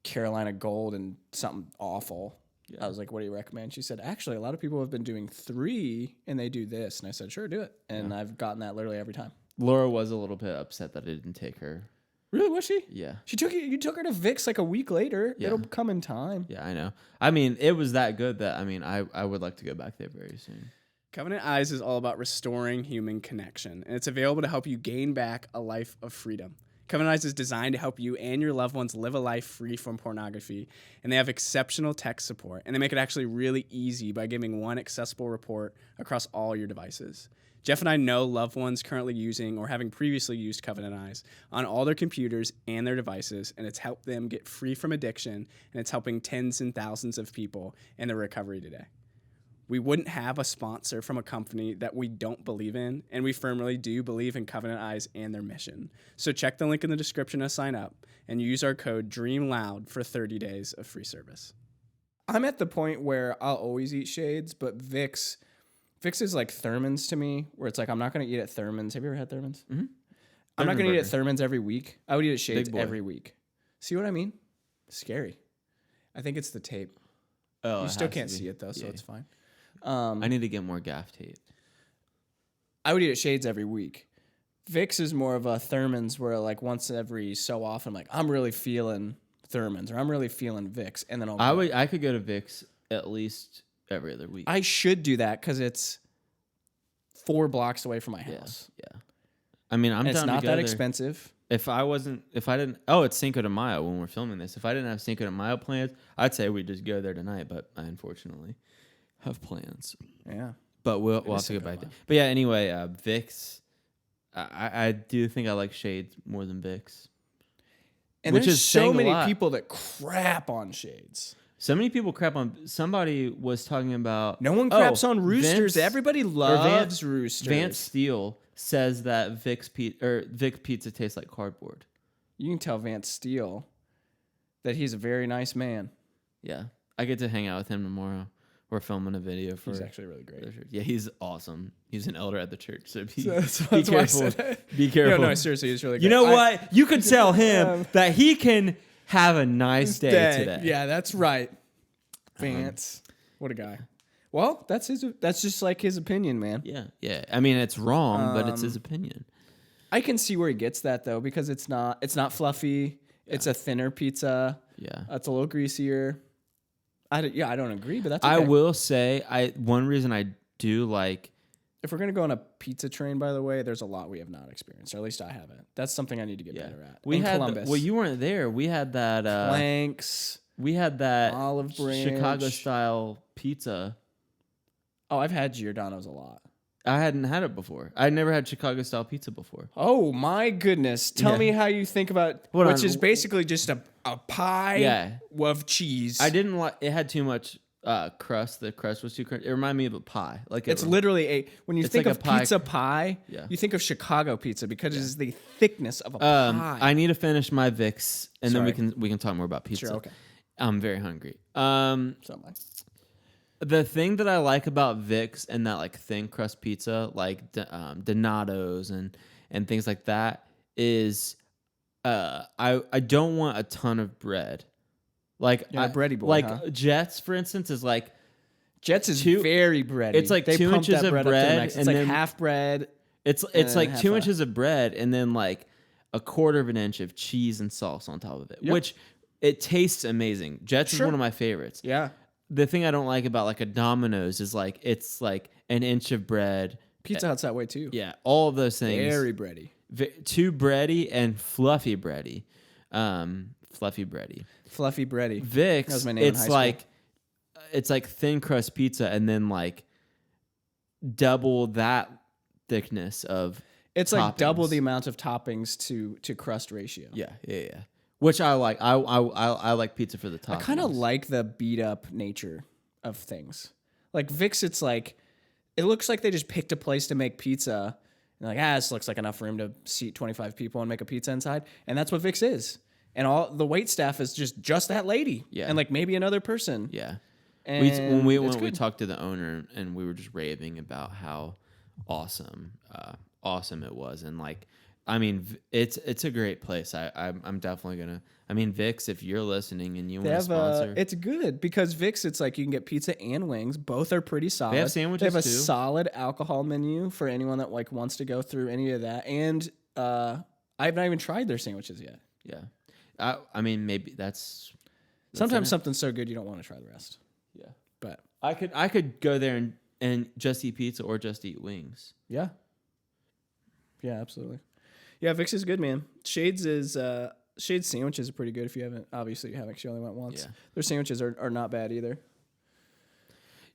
S2: Carolina Gold and something awful. I was like, what do you recommend? She said, actually, a lot of people have been doing 3 and they do this. And I said, sure, do it. And I've gotten that literally every time.
S1: Laura was a little bit upset that I didn't take her.
S2: Really? Was she?
S1: Yeah.
S2: You took her to Vic's like a week later.
S1: Yeah.
S2: It'll come in time.
S1: Yeah, I know. I mean, it was that good that I would like to go back there very soon.
S3: Covenant Eyes is all about restoring human connection, and it's available to help you gain back a life of freedom. Covenant Eyes is designed to help you and your loved ones live a life free from pornography, and they have exceptional tech support, and they make it actually really easy by giving one accessible report across all your devices. Jeff and I know loved ones currently using or having previously used Covenant Eyes on all their computers and their devices, and it's helped them get free from addiction, and it's helping tens and thousands of people in their recovery today. We wouldn't have a sponsor from a company that we don't believe in, and we firmly do believe in Covenant Eyes and their mission. So check the link in the description to sign up and use our code DREAMLOUD for 30 days of free service.
S2: I'm at the point where I'll always eat Shades, but Vic's is like Thurman's to me, where it's like, I'm not going to eat at Thurman's. Have you ever had Thurman's? Mm-hmm. I'm not going to eat at Thurman's every week. I would eat at Shades every week. See what I mean? Scary. I think it's the tape.
S1: Oh,
S2: You still can't see it though, so it's fine.
S1: I need to get more gaff tape.
S2: I would eat at Shades every week. Vic's is more of a Thurman's, where like once every so often, I'm like, I'm really feeling Thurman's, or I'm really feeling Vic's, and then
S1: I could go to Vic's at least every other week.
S2: I should do that because it's 4 blocks away from my house.
S1: Yeah. I mean, I'm
S2: And it's
S1: down to
S2: not
S1: go
S2: that
S1: there.
S2: expensive.
S1: If I didn't, it's Cinco de Mayo when we're filming this. If I didn't have Cinco de Mayo plans, I'd say we'd just go there tonight, but I unfortunately have plans.
S2: Yeah.
S1: But we'll have to go back to. But yeah, anyway, Vic's. I do think I like Shades more than Vic's.
S2: And
S1: Which
S2: there's
S1: is
S2: so
S1: saying a
S2: many
S1: lot.
S2: people that crap on Shades.
S1: So many people crap on. Somebody was talking about.
S2: No one craps on Roosters.
S1: Vince-
S2: Everybody loves Roosters.
S1: Vance Steele says that Vic's Vic pizza tastes like cardboard.
S2: You can tell Vance Steele that he's a very nice man.
S1: Yeah, I get to hang out with him tomorrow. We're filming a video for.
S2: He's actually really great.
S1: Yeah, he's awesome. He's an elder at the church, so be
S2: That's why I
S1: careful.
S2: said that.
S1: Be careful.
S2: No, seriously, he's really great.
S1: You know what? You could tell him that he can have a nice day today.
S2: Yeah, that's right. Vance. What a guy. Well, that's just like his opinion, man.
S1: Yeah. I mean, it's wrong, but it's his opinion.
S2: I can see where he gets that though, because it's not fluffy. Yeah. It's a thinner pizza.
S1: Yeah.
S2: It's a little greasier. I don't agree, but that's okay.
S1: I will say, one reason I do like.
S2: If we're gonna go on a pizza train, by the way, there's a lot we have not experienced, or at least I haven't. That's something I need to get better at.
S1: We had
S2: Columbus.
S1: well, you weren't there. We had that
S2: Planks.
S1: We had that
S2: Olive Branch.
S1: Chicago style pizza.
S2: Oh, I've had Giordano's a lot.
S1: I hadn't had it before. I'd never had Chicago style pizza before.
S2: Oh my goodness! Tell me how you think about which is basically just a pie of cheese.
S1: I didn't like it. Had too much crust. The crust was too crunchy. It reminded me of a pie. Like
S2: it's literally when you think
S1: like
S2: of pizza pie, you think of Chicago pizza because it is the thickness of a pie.
S1: I need to finish my Vicks, and then we can talk more about pizza.
S2: Sure, okay.
S1: I'm very hungry.
S2: The
S1: thing that I like about Vicks and that like thin crust pizza, like Donato's and things like that, is I don't want a ton of bread. Like
S2: bready boy.
S1: Like Jets, for instance, is like
S2: Jets is very bready.
S1: It's like
S2: they
S1: 2
S2: pump
S1: inches
S2: that
S1: of
S2: bread up to the
S1: bread,
S2: max. It's
S1: and
S2: like
S1: then
S2: half bread.
S1: it's
S2: and
S1: like
S2: half
S1: 2
S2: a-
S1: inches of bread, and then like a quarter of an inch of cheese and sauce on top of it,
S2: Yep.
S1: which it tastes amazing. Jets is
S2: Sure.
S1: one of my favorites.
S2: Yeah.
S1: The thing I don't like about like a Domino's is like it's like an inch of bread.
S2: Pizza Hut's that way too.
S1: Yeah, all of those things.
S2: Very bready.
S1: Too bready and fluffy bready. Fluffy bready.
S2: Fluffy bready.
S1: Vicks,
S2: That was my name in high school.
S1: it's like thin crust pizza and then like double that thickness of
S2: It's like double
S1: toppings.
S2: the amount of toppings to crust ratio.
S1: yeah. Which I like. I like pizza for the toppings.
S2: I kind of like the beat up nature of things. Like Vicks, it's like it looks like they just picked a place to make pizza. And like, this looks like enough room to seat 25 people and make a pizza inside. And that's what Vicks is. And all the wait staff is just that lady.
S1: Yeah.
S2: And like maybe another person.
S1: Yeah.
S2: And
S1: When we
S2: it's
S1: went, we
S2: good.
S1: talked to the owner and we were just raving about how awesome it was. And like, I mean, it's a great place. I'm definitely gonna. I mean, Vicks, if you're listening and you
S2: They
S1: want to
S2: have
S1: sponsor,
S2: it's good because Vicks, it's like you can get pizza and wings. Both are pretty solid.
S1: have sandwiches,
S2: They have a
S1: too.
S2: solid alcohol menu for anyone that like wants to go through any of that. And I've not even tried their sandwiches yet.
S1: yeah. I mean, maybe that's
S2: Sometimes
S1: it.
S2: something's so good you don't want to try the rest.
S1: Yeah.
S2: But
S1: I could go there and just eat pizza or just eat wings.
S2: yeah, absolutely. Yeah, Vicks is good, man. Shades sandwiches are pretty good. If you haven't, obviously you haven't. 'Cause you only went once.
S1: Yeah.
S2: Their sandwiches are not bad either.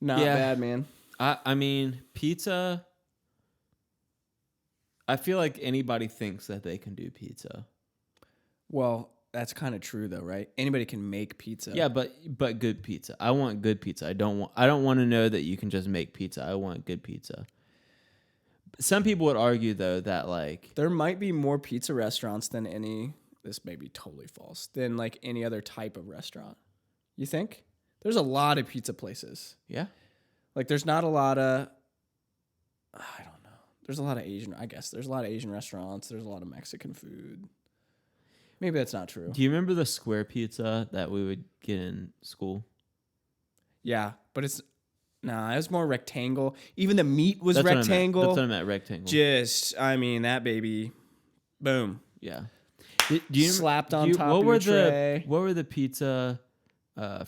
S2: Not
S1: Yeah.
S2: bad, man.
S1: I mean, pizza. I feel like anybody thinks that they can do pizza.
S2: Well, that's kind of true though, right? Anybody can make pizza.
S1: Yeah, but good pizza. I want good pizza. I don't want to know that you can just make pizza. I want good pizza. Some people would argue though that like
S2: There might be more pizza restaurants than any. This may be totally false. Than like any other type of restaurant. You think? There's a lot of pizza places.
S1: yeah.
S2: Like there's not a lot of. I don't know. There's a lot of Asian. I guess there's a lot of Asian restaurants. There's a lot of Mexican food. Maybe that's not true.
S1: Do you remember the square pizza that we would get in school?
S2: Yeah, but it's it was more rectangle. Even the meat was
S1: That's what I meant.
S2: rectangle.
S1: That's what I meant. Rectangle.
S2: I mean, that baby, boom,
S1: Yeah. Do you
S2: slapped on
S1: do you-
S2: top
S1: what
S2: of
S1: were
S2: your
S1: the
S2: tray.
S1: what were the pizza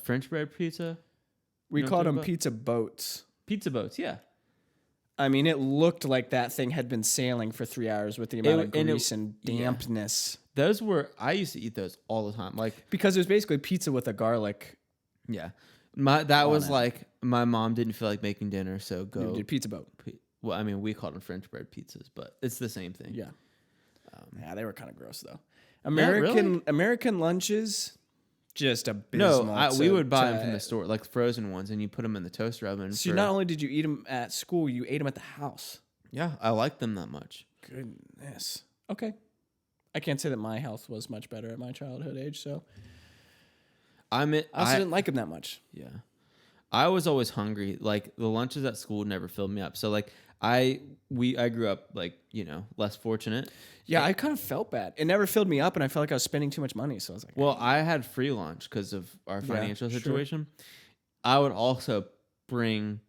S1: French bread pizza?
S2: We
S1: You know what
S2: called
S1: I'm
S2: them
S1: talking
S2: pizza boats.
S1: Pizza boats, yeah.
S2: I mean, it looked like that thing had been sailing for 3 hours with the amount of
S1: and it-
S2: grease and
S1: yeah.
S2: dampness.
S1: Those were I used to eat those all the time. Like
S2: Because it was basically pizza with a garlic.
S1: yeah. That was
S2: it.
S1: like my mom didn't feel like making dinner, so
S2: We
S1: go
S2: did pizza boat.
S1: well, I mean, we called them French bread pizzas, but it's the same thing.
S2: Yeah. Yeah, they were kind of gross though.
S1: really?
S2: American lunches, just abysmal.
S1: No, we would buy them from
S2: to-
S1: the store, like frozen ones, and you put them in the toaster oven.
S2: So
S1: for-
S2: not only did you eat them at school, you ate them at the house.
S1: yeah, I like them that much.
S2: Goodness. Okay. I can't say that my health was much better at my childhood age, so
S1: I
S2: I didn't like them that much.
S1: yeah, I was always hungry. Like the lunches at school never filled me up. So like I grew up like less fortunate.
S2: Yeah, I kind of felt bad. It never filled me up, and I felt like I was spending too much money. So I was like,
S1: Well, I had free lunch because of our financial
S2: sure.
S1: situation. I would also bring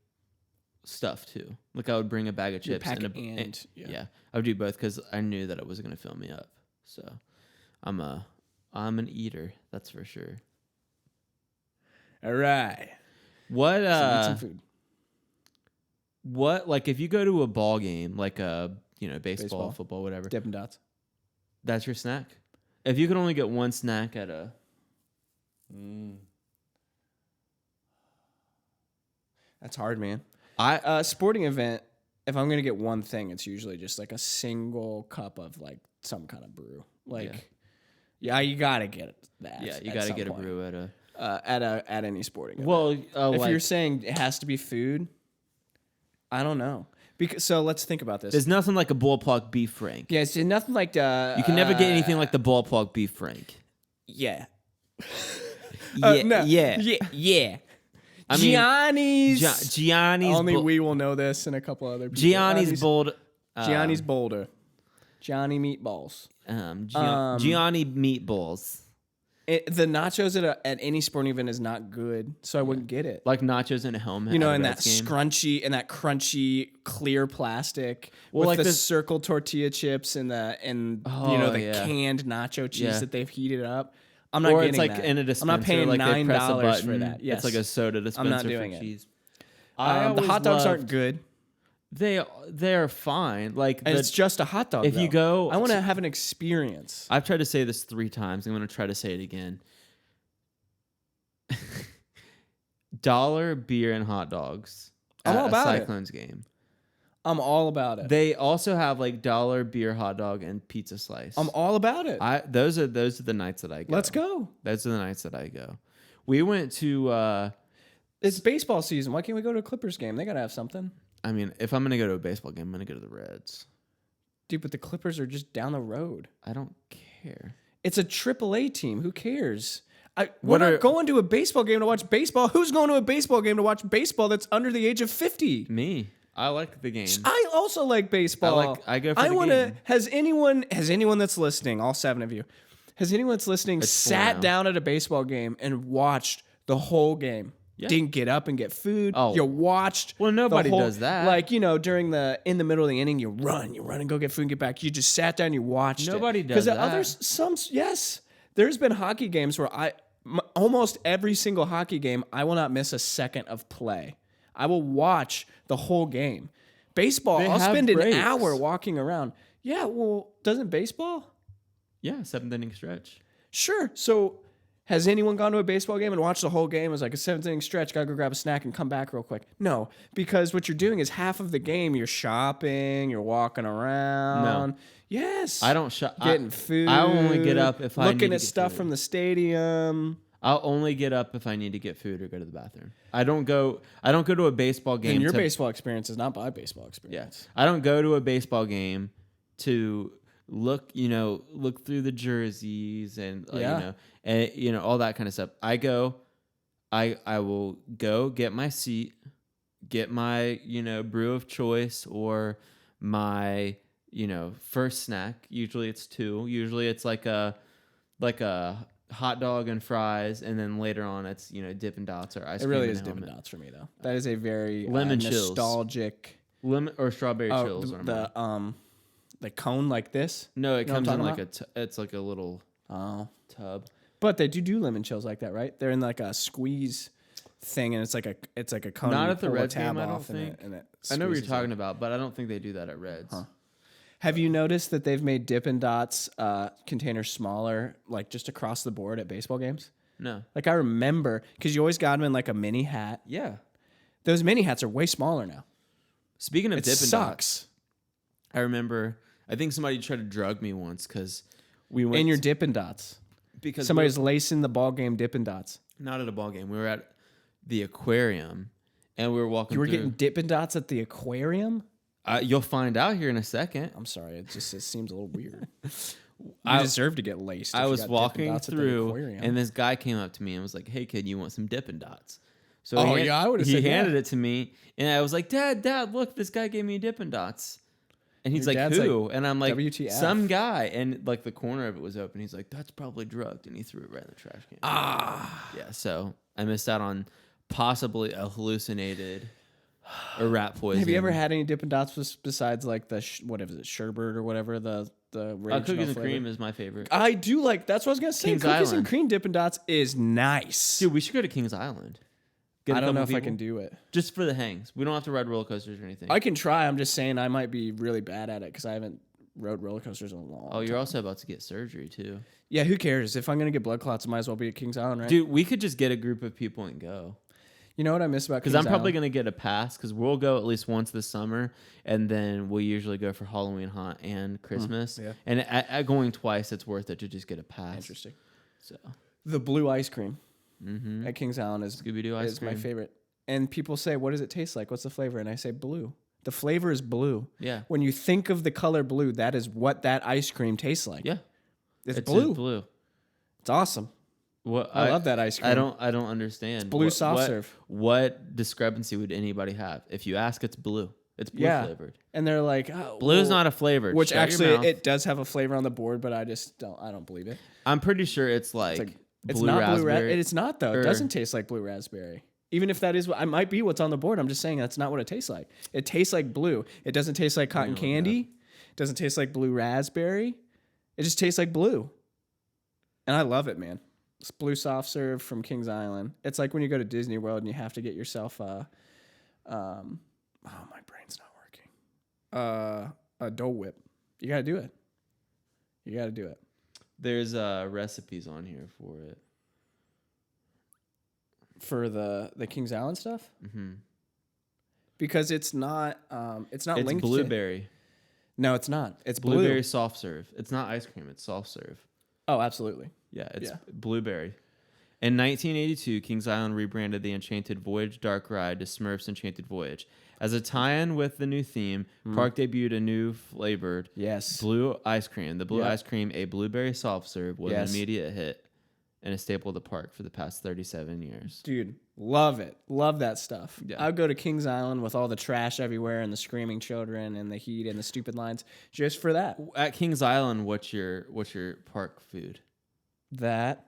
S1: stuff too. Like I would bring a bag of
S2: You'd
S1: chips
S2: pack
S1: and
S2: and-
S1: yeah.
S2: yeah.
S1: I would do both because I knew that it was going to fill me up. So I'm an eater, that's for sure.
S2: all right,
S1: What
S2: so eat some food.
S1: what like if you go to a ball game like a baseball, football, whatever,
S2: Dippin' Dots.
S1: that's your snack? If you could only get one snack at a
S2: That's hard, man.
S1: I
S2: Sporting event. If I'm gonna get one thing, it's usually just like a single cup of like some kind of brew. Like, yeah, you gotta get that.
S1: yeah, you
S2: at
S1: got to
S2: some
S1: get a
S2: point.
S1: brew at a
S2: at any sporting event.
S1: well
S2: if
S1: like,
S2: you're saying it has to be food, I don't know. Because so let's think about this.
S1: there's nothing like a ballpark beef frank.
S2: Yeah, it's nothing like the.
S1: You can never get anything like the ballpark beef frank.
S2: Yeah.
S1: Yeah, yeah.
S2: Yeah.
S1: I mean,
S2: Gianni's.
S1: Gianni's.
S2: Only we will know this, and a couple other people.
S1: Gianni's bold.
S2: Gianni's Boulder. Johnny Meatballs.
S1: Gianni meatballs.
S2: The nachos at any sporting event is not good, so I wouldn't get it.
S1: Like nachos in a helmet.
S2: You know,
S1: at a
S2: and that
S1: Reds game.
S2: scrunchy and that crunchy clear plastic
S1: Well,
S2: with
S1: like
S2: the
S1: this-
S2: circle tortilla chips and the
S1: yeah.
S2: canned nacho cheese
S1: Yeah.
S2: that they've heated up. I'm not
S1: Or
S2: getting
S1: it's like
S2: that.
S1: in a dispenser.
S2: I'm not paying
S1: like they press a
S2: $9 for
S1: button.
S2: that. Yes,
S1: It's like a soda dispenser
S2: doing
S1: for
S2: it.
S1: cheese.
S2: The
S1: always
S2: hot dogs aren't
S1: loved-
S2: good.
S1: They're fine. Like
S2: And it's just a hot dog.
S1: if you
S2: though.
S1: go
S2: I want
S1: to-
S2: to have an experience.
S1: I've tried to say this 3 times. I'm going to try to say it again. Dollar beer and hot dogs
S2: I'm
S1: at
S2: all about
S1: a
S2: it.
S1: Cyclones game.
S2: I'm all about it.
S1: They also have like dollar beer hot dog and pizza slice.
S2: I'm all about it.
S1: Those are the nights that I go.
S2: Let's go.
S1: Those are the nights that I go. We went to
S2: It's baseball season. Why can't we go to a Clippers game? They gotta have something.
S1: I mean, if I'm going to go to a baseball game, I'm going to go to the Reds.
S2: Dude, but the Clippers are just down the road.
S1: I don't care.
S2: It's a AAA team. Who cares? We're
S1: What
S2: not
S1: are-
S2: going to a baseball game to watch baseball. Who's going to a baseball game to watch baseball that's under the age of 50?
S1: Me. I like the game.
S2: I also like baseball.
S1: I go for the
S2: wanna.
S1: game.
S2: Has anyone that's listening, all 7 of you, has anyone that's listening
S1: It's 4
S2: sat
S1: now.
S2: down at a baseball game and watched the whole game?
S1: Yeah.
S2: Didn't get up and get food.
S1: Oh.
S2: You watched.
S1: Well,
S2: the
S1: nobody
S2: whole-
S1: does that.
S2: Like, you know, in the middle of the inning, you run and go get food and get back. You just sat down and you watched it.
S1: Nobody does that.
S2: Others, yes. There's been hockey games where almost every single hockey game, I will not miss a second of play. I will watch the whole game. Baseball,
S1: They
S2: I'll
S1: have
S2: spend
S1: breaks.
S2: an hour walking around. Yeah, well, doesn't baseball?
S1: Yeah, 7th inning stretch.
S2: Sure. So has anyone gone to a baseball game and watched the whole game? It was like a 7th inning stretch, gotta go grab a snack and come back real quick. No, because what you're doing is half of the game you're shopping, you're walking around. Yes.
S1: I don't shop.
S2: Getting food.
S1: I only get up if I need
S2: looking
S1: to
S2: at
S1: get
S2: stuff
S1: food.
S2: from the stadium.
S1: I'll only get up if I need to get food or go to the bathroom. I don't go to a baseball game.
S2: And your
S1: to,
S2: baseball experience is not my baseball
S1: Yeah.
S2: experience.
S1: I don't go to a baseball game to look through the jerseys and all that kind of stuff. I will go get my seat, get my, brew of choice or my, first snack. Usually it's 2. Usually it's like a hot dog and fries, and then later on it's Dippin' Dots or ice
S2: It
S1: cream.
S2: really
S1: in
S2: is
S1: a
S2: Dippin'
S1: helmet.
S2: Dots for me though. That is a very
S1: Lemon chills.
S2: nostalgic.
S1: Lemon or strawberry chills.
S2: The cone like this.
S1: No, it
S2: know what I'm
S1: comes in
S2: talking
S1: like it's like a little
S2: Oh,
S1: tub.
S2: but they do lemon chills like that, right? They're in like a squeeze thing, and it's like a cone.
S1: Not
S2: and you
S1: at the
S2: pull
S1: Reds
S2: tab
S1: game, I don't
S2: off and
S1: think.
S2: and it
S1: I know what you're
S2: squeezes
S1: talking
S2: it.
S1: about, but I don't think they do that at Reds.
S2: Huh. Have you noticed that they've made Dippin' Dots containers smaller, like just across the board at baseball games?
S1: No.
S2: Like I remember, because you always got them in like a mini hat.
S1: Yeah.
S2: Those mini hats are way smaller now.
S1: Speaking of
S2: It
S1: Dippin' Dots,
S2: sucks.
S1: I remember. I think somebody tried to drug me once because we went
S2: And your Dippin' Dots.
S1: because
S2: Somebody's lacing the ball game Dippin' Dots.
S1: not at a ball game. We were at the aquarium, and we were walking.
S2: You were
S1: through.
S2: getting Dippin' Dots at the aquarium?
S1: You'll find out here in a second.
S2: I'm sorry, it seems a little weird. You
S1: I-
S2: deserve to get laced.
S1: I
S2: if you
S1: was
S2: got Dippin'
S1: walking
S2: Dots at the
S1: through,
S2: aquarium.
S1: and this guy came up to me and was like, "Hey, kid, you want some Dippin' Dots?" So
S2: Oh, yeah, I would've
S1: He
S2: said yeah.
S1: handed it to me, and I was like, "Dad, look, this guy gave me Dippin' Dots." And he's
S2: Your
S1: like,
S2: dad's
S1: "Who?" And I'm like,
S2: WTF.
S1: "Some guy." And like the corner of it was open. He's like, "That's probably drugged," and he threw it right in the trash can. Yeah. So I missed out on possibly a hallucinated or rat poison.
S2: Have you ever had any Dippin' Dots besides like the what is it, sherbet or whatever the original
S1: cookies and
S2: flavor?
S1: cream is my favorite.
S2: I do like. That's what I was gonna say.
S1: Kings
S2: Cookies
S1: Island.
S2: and cream Dippin' Dots is nice.
S1: Dude, we should go to Kings Island. Get a
S2: I don't
S1: couple
S2: know if I
S1: people.
S2: can do it.
S1: Just for the hangs. We don't have to ride roller coasters or anything.
S2: I can try. I'm just saying I might be really bad at it because I haven't rode roller coasters in a long.
S1: Oh, you're
S2: time.
S1: also about to get surgery too.
S2: Yeah, who cares? If I'm gonna get blood clots, I might as well be at Kings Island, right?
S1: Dude, we could just get a group of people and go.
S2: You know what I miss about
S1: Because
S2: Kings
S1: I'm probably
S2: Island?
S1: going to get a pass because we'll go at least once this summer. And then we'll usually go for Halloween Haunt and Christmas.
S2: yeah.
S1: And at going twice, it's worth it to just get a pass.
S2: Interesting.
S1: So,
S2: The blue ice cream
S1: mm-hmm.
S2: at Kings Island is
S1: Scooby-Doo ice
S2: my
S1: cream.
S2: favorite. And people say, "What does it taste like? What's the flavor?" And I say, "Blue." The flavor is blue.
S1: Yeah.
S2: When you think of the color blue, that is what that ice cream tastes like.
S1: Yeah.
S2: It's
S1: just
S2: blue.
S1: blue.
S2: It's awesome.
S1: What
S2: I love that ice cream.
S1: I don't understand.
S2: blue
S1: What-
S2: soft
S1: what-
S2: serve.
S1: What discrepancy would anybody have? If you ask, it's blue. It's blue
S2: Yeah.
S1: flavored.
S2: And they're like, oh,
S1: Blue's
S2: well-
S1: not a flavor.
S2: Which
S1: Shut your
S2: actually,
S1: mouth.
S2: it does have a flavor on the board, but I don't believe it.
S1: I'm pretty sure it's like,
S2: like It's
S1: Blue
S2: not blue
S1: raspberry.
S2: raspberry. It's not though. It
S1: Or-
S2: doesn't taste like blue raspberry. Even if that is what I might be what's on the board, I'm just saying that's not what it tastes like. It tastes like blue. It doesn't taste like cotton candy. It doesn't taste like blue raspberry. It just tastes like blue. And I love it, man. It's blue soft serve from Kings Island. It's like when you go to Disney World and you have to get yourself oh, my brain's not working. A Dole Whip. You got to do it. You got to do it.
S1: There's recipes on here for it.
S2: For the Kings Island stuff?
S1: Mm-hmm.
S2: Because it's not
S1: It's
S2: linked
S1: blueberry.
S2: to... No, it's not. It's
S1: Blueberry
S2: blue.
S1: soft serve. It's not ice cream. It's soft serve.
S2: Oh, absolutely.
S1: Yeah, it's
S2: Yeah.
S1: blueberry. In 1982, Kings Island rebranded the Enchanted Voyage Dark Ride to Smurfs Enchanted Voyage. As a tie-in with the new theme, Park debuted a new flavored
S2: Yes.
S1: blue ice cream. The blue
S2: Yep.
S1: ice cream, a blueberry soft serve, was
S2: Yes.
S1: an immediate hit and a staple of the park for the past 37 years.
S2: Dude, love it. Love that stuff.
S1: Yeah.
S2: I would go to Kings Island with all the trash everywhere and the screaming children and the heat and the stupid lines just for that.
S1: At Kings Island, what's your park food?
S2: That.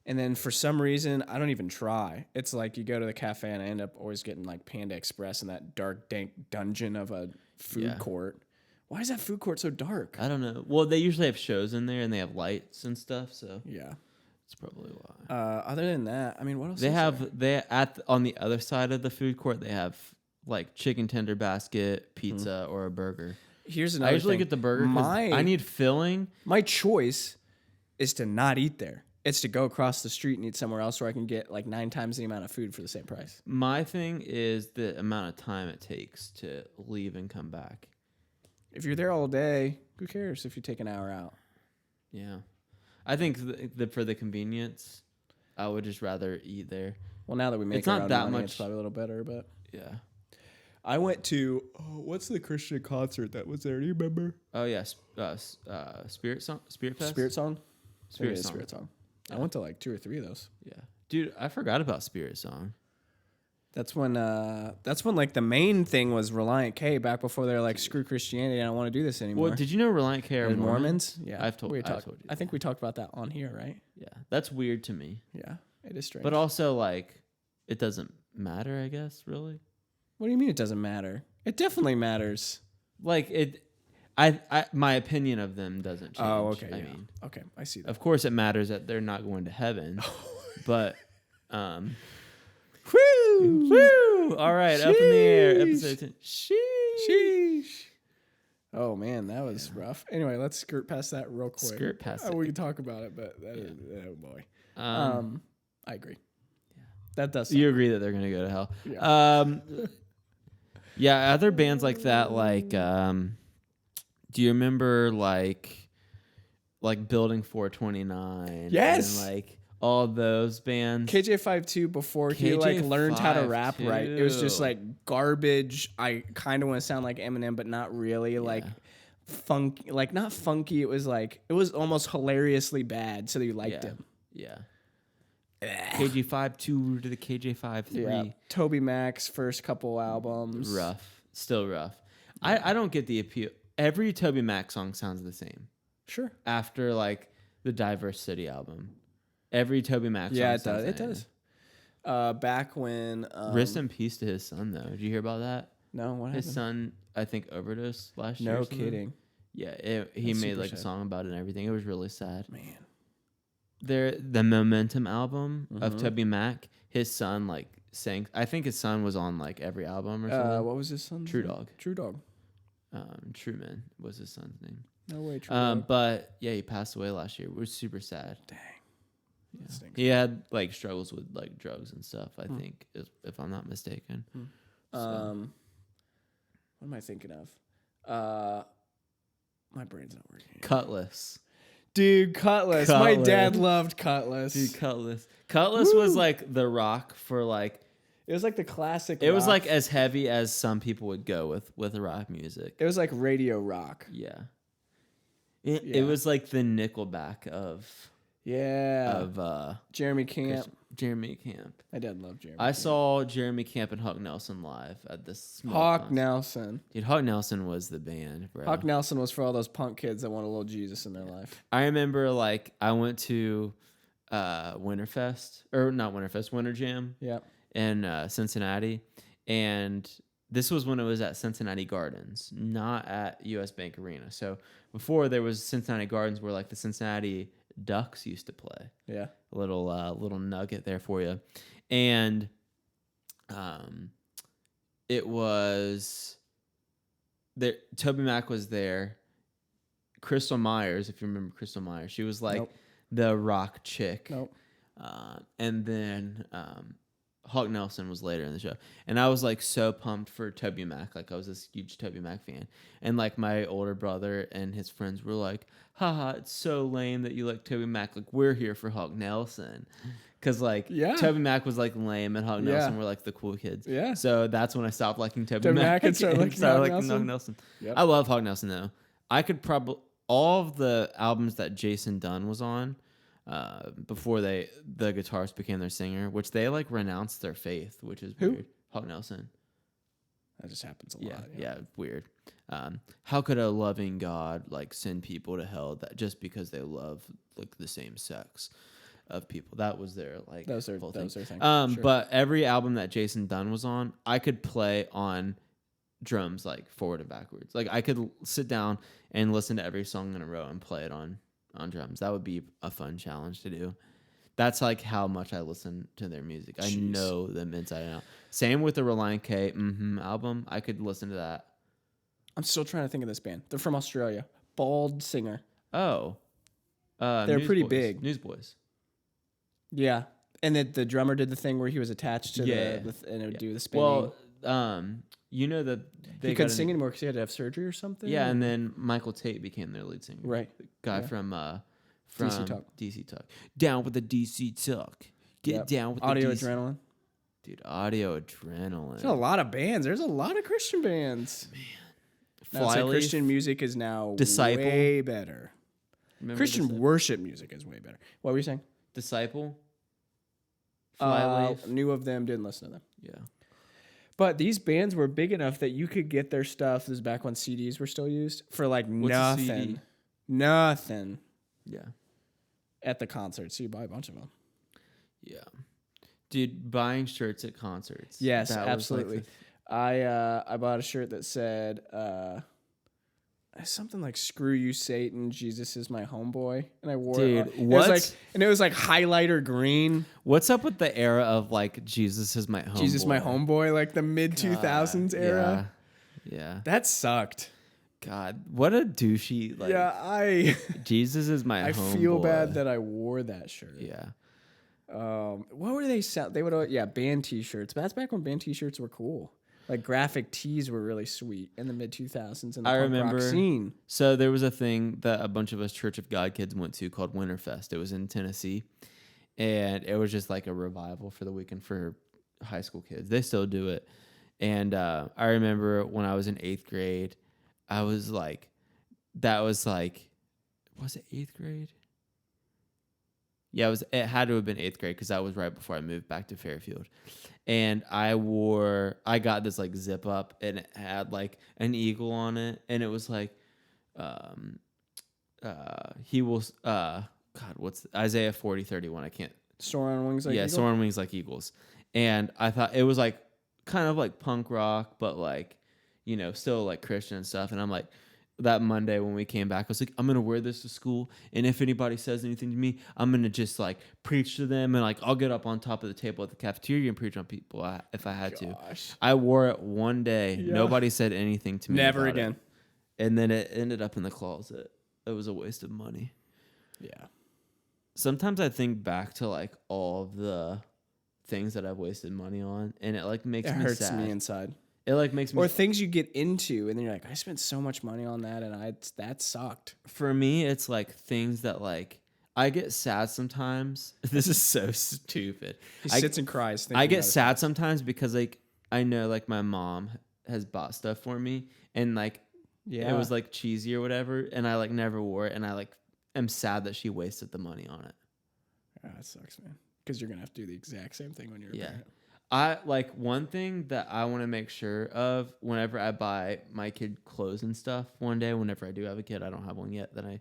S2: And then for some reason, I don't even try. It's like you go to the cafe and I end up always getting like Panda Express in that dark, dank dungeon of a food
S1: Yeah.
S2: court. Why is that food court so dark?
S1: I don't know. Well, they usually have shows in there and they have lights and stuff, so
S2: Yeah.
S1: that's probably why.
S2: Other than that, I mean, what else?
S1: They
S2: is
S1: have
S2: there?
S1: on the other side of the food court, they have like chicken tender basket, pizza, or a burger.
S2: Here's another
S1: I usually
S2: thing.
S1: get the burger 'cause I need filling.
S2: My choice is to not eat there. It's to go across the street and eat somewhere else where I can get like 9 times the amount of food for the same price.
S1: My thing is the amount of time it takes to leave and come back.
S2: If you're there all day, who cares if you take an hour out?
S1: Yeah, I think for the convenience, I would just rather eat there.
S2: Well, now that we make
S1: It's
S2: our
S1: not
S2: own
S1: that
S2: money,
S1: much-
S2: it's probably a little better. But
S1: Yeah.
S2: I went to what's the Christian concert that was there? Do you remember?
S1: Oh yeah, Spirit Fest.
S2: Spirit Song.
S1: Spirit
S2: Maybe it's
S1: Song.
S2: Spirit Song. I went to like 2 or 3 of those.
S1: Yeah, dude, I forgot about Spirit Song.
S2: That's when like the main thing was Reliant K back before they're like screw Christianity. I don't want to do this anymore.
S1: Well, did you know Reliant K are
S2: And
S1: Mormons?
S2: Yeah,
S1: I've told you
S2: I think we talked about that on here, right?
S1: Yeah, that's weird to me.
S2: Yeah, it is strange.
S1: But also, like, it doesn't matter, I guess, really.
S2: What do you mean it doesn't matter? It definitely matters.
S1: Like, my opinion of them doesn't change.
S2: Oh, okay.
S1: I
S2: Yeah.
S1: mean,
S2: Okay, I see that.
S1: of course, it matters that they're not going to heaven. But,
S2: Woo!
S1: woo! All right, up in the air.
S2: Sheesh.
S1: Episode 10.
S2: Sheesh. Oh man, that was rough. Anyway, let's skirt past that real quick.
S1: Skirt past it.
S2: We can talk about it, but that is, oh boy. I agree.
S1: Yeah.
S2: That does.
S1: You agree that they're going to go to hell.
S2: Yeah.
S1: Yeah, other bands like that, like, do you remember, like Building 429?
S2: Yes!
S1: And, like, all those bands.
S2: KJ52 before he like learned how to rap
S1: KJ5
S2: right. It was just
S1: too.
S2: like garbage. I kind of want to sound like Eminem, but not really. Like funky, like not funky. It was almost hilariously bad. So you liked him.
S1: Yeah. KJ5 2 to the KJ5 3.
S2: Yeah. Toby Mac's first couple albums.
S1: Rough. Still rough. I don't get the appeal. Every Toby Mac song sounds the same.
S2: Sure.
S1: After like the Diverse City album. Every Toby Mac song
S2: Yeah, it
S1: sounds
S2: does.
S1: the
S2: It
S1: same.
S2: does. Back when
S1: Rest in peace to his son though. Did you hear about that?
S2: no, what
S1: His
S2: happened?
S1: son, I think, overdosed last year.
S2: No
S1: or something.
S2: kidding,
S1: Yeah, he
S2: That's
S1: made
S2: super
S1: like a
S2: sad.
S1: song about it and everything. It was really sad.
S2: man.
S1: The Momentum album of
S2: Mhm.
S1: Toby Mac, his son like sang. I think his son was on like every album or something.
S2: What was his son's
S1: True
S2: name?
S1: Dog.
S2: True Dog.
S1: Truman was his son's name.
S2: No way, True Dog.
S1: But yeah, he passed away last year. It was super sad.
S2: Dang.
S1: Yeah.
S2: That stinks.
S1: He had like struggles with like drugs and stuff. I think, if I'm not mistaken. So,
S2: What am I thinking of? My brain's not working.
S1: Cutlass.
S2: Dude, Cutlass. My
S1: Cutlass.
S2: dad loved Cutlass.
S1: Dude, Cutlass. Cutlass was like the rock for like.
S2: It was like the classic.
S1: It was
S2: rock.
S1: like as heavy as some people would go with rock music.
S2: It was like radio rock.
S1: Yeah. It
S2: Yeah.
S1: was like the Nickelback of
S2: Yeah. Jeremy Camp.
S1: Jeremy Camp.
S2: My dad loved Jeremy.
S1: I
S2: Camp.
S1: saw Jeremy Camp and Hawk Nelson live at this small
S2: Hawk
S1: concert.
S2: Nelson.
S1: Dude, Hawk Nelson was the band, bro.
S2: Hawk Nelson was for all those punk kids that want a little Jesus in their life.
S1: I remember like I went to Winterfest, or not Winterfest, Winter Jam
S2: Yeah.
S1: in Cincinnati, and this was when it was at Cincinnati Gardens, not at US Bank Arena. So before there was Cincinnati Gardens, where like the Cincinnati Ducks used to play.
S2: Yeah.
S1: A little nugget there for you, and it was there. Toby Mac was there. Crystal Myers, if you remember Crystal Myers, she was like
S2: Nope.
S1: the rock chick.
S2: Nope.
S1: And then Hawk Nelson was later in the show, and I was like so pumped for Toby Mac. Like I was this huge Toby Mac fan, and like my older brother and his friends were like, "Haha, it's so lame that you like Toby Mac. Like we're here for Hawk Nelson." Because like Toby Mac was like lame and Hawk Nelson were like the cool kids.
S2: Yeah.
S1: So that's when I stopped liking Toby
S2: Toby
S1: Mac
S2: Mac and started liking Hawk
S1: Hawk Nelson.
S2: Yep.
S1: I love Hawk Nelson though. I could probably all of the albums that Jason Dunn was on before the guitarist became their singer, which they like renounced their faith, which is weird. Hawk Nelson.
S2: That just happens a lot.
S1: Yeah, weird. How could a loving God like send people to hell that just because they love like the same sex of people? That was their like
S2: That was their thing. Sure.
S1: But every album that Jason Dunn was on, I could play on drums like forward and backwards. Like I could sit down and listen to every song in a row and play it on drums. That would be a fun challenge to do. That's like how much I listen to their music. I know them inside and out. Same with the Relient K album. I could listen to that.
S2: I'm still trying to think of this band. They're from Australia. Bald singer.
S1: Oh.
S2: They're pretty big.
S1: Newsboys.
S2: Yeah. And then the drummer did the thing where he was attached to and it would do the spinning.
S1: Well, you know that
S2: he couldn't sing anymore because he had to have surgery or something?
S1: Yeah, and then Michael Tate became their lead singer.
S2: Right.
S1: Guy from
S2: DC Talk.
S1: DC Talk. Down with the DC Talk. Get down with
S2: Audio
S1: the DC.
S2: Adrenaline.
S1: Dude, Audio Adrenaline.
S2: There's a lot of bands. There's a lot of Christian bands. Man.
S1: Flyleaf.
S2: Christian music is now
S1: Disciple.
S2: way better.
S1: Remember
S2: Christian
S1: Disciple?
S2: worship music is way better. What were you saying?
S1: Disciple. Flyleaf.
S2: Knew of them, didn't listen to them.
S1: Yeah.
S2: But these bands were big enough that you could get their stuff. This is back when CDs were still used for like
S1: What's a CD?
S2: nothing. Nothing
S1: Yeah.
S2: at the concert. So you buy a bunch of them.
S1: Yeah. Dude, buying shirts at concerts.
S2: Yes,
S1: That was, like,
S2: absolutely. I bought a shirt that said something like "Screw you, Satan. Jesus is my homeboy," and I wore
S1: Dude,
S2: it.
S1: what?
S2: It was like highlighter green.
S1: What's up with the era of like Jesus is my homeboy?
S2: Jesus, my homeboy, like the mid 2000s era.
S1: Yeah.
S2: That sucked.
S1: God, what a douchey. Like,
S2: Yeah,
S1: Jesus is my
S2: I
S1: homeboy.
S2: feel bad that I wore that shirt.
S1: Yeah.
S2: What were they sell? They would band T-shirts. But that's back when band T-shirts were cool. Like graphic tees were really sweet in the mid 2000s in the punk rock scene.
S1: So there was a thing that a bunch of us Church of God kids went to called Winterfest. It was in Tennessee, and it was just like a revival for the weekend for high school kids. They still do it. And I remember when I was in 8th grade, I was like, was it 8th grade? Yeah, it had to have been 8th grade because that was right before I moved back to Fairfield. And I got this like zip up and it had like an eagle on it. And it was like, what's Isaiah 40:31? I can't.
S2: Soar on wings like eagles?
S1: Soar on wings like eagles. And I thought it was like kind of like punk rock, but like, still like Christian and stuff. And I'm like, that Monday when we came back, I was like, I'm going to wear this to school. And if anybody says anything to me, I'm going to just like preach to them. And like, I'll get up on top of the table at the cafeteria and preach on people if I had to. I wore it one day. Yeah. Nobody said anything to me.
S2: Never again.
S1: And then it ended up in the closet. It was a waste of money.
S2: Yeah.
S1: Sometimes I think back to like all of the things that I've wasted money on. And it like makes me sad. It hurts
S2: me inside.
S1: It like makes me,
S2: or things you get into and then you're like, I spent so much money on that and that sucked.
S1: For me, it's like things that like I get sad sometimes. This is so stupid.
S2: He sits and cries.
S1: I get sad sometimes because like I know like my mom has bought stuff for me and like it was like cheesy or whatever and I like never wore it and I like am sad that she wasted the money on it.
S2: Yeah, that sucks, man. Because you're gonna have to do the exact same thing when you're a parent.
S1: I like one thing that I want to make sure of whenever I buy my kid clothes and stuff one day, whenever I do have a kid, I don't have one yet that I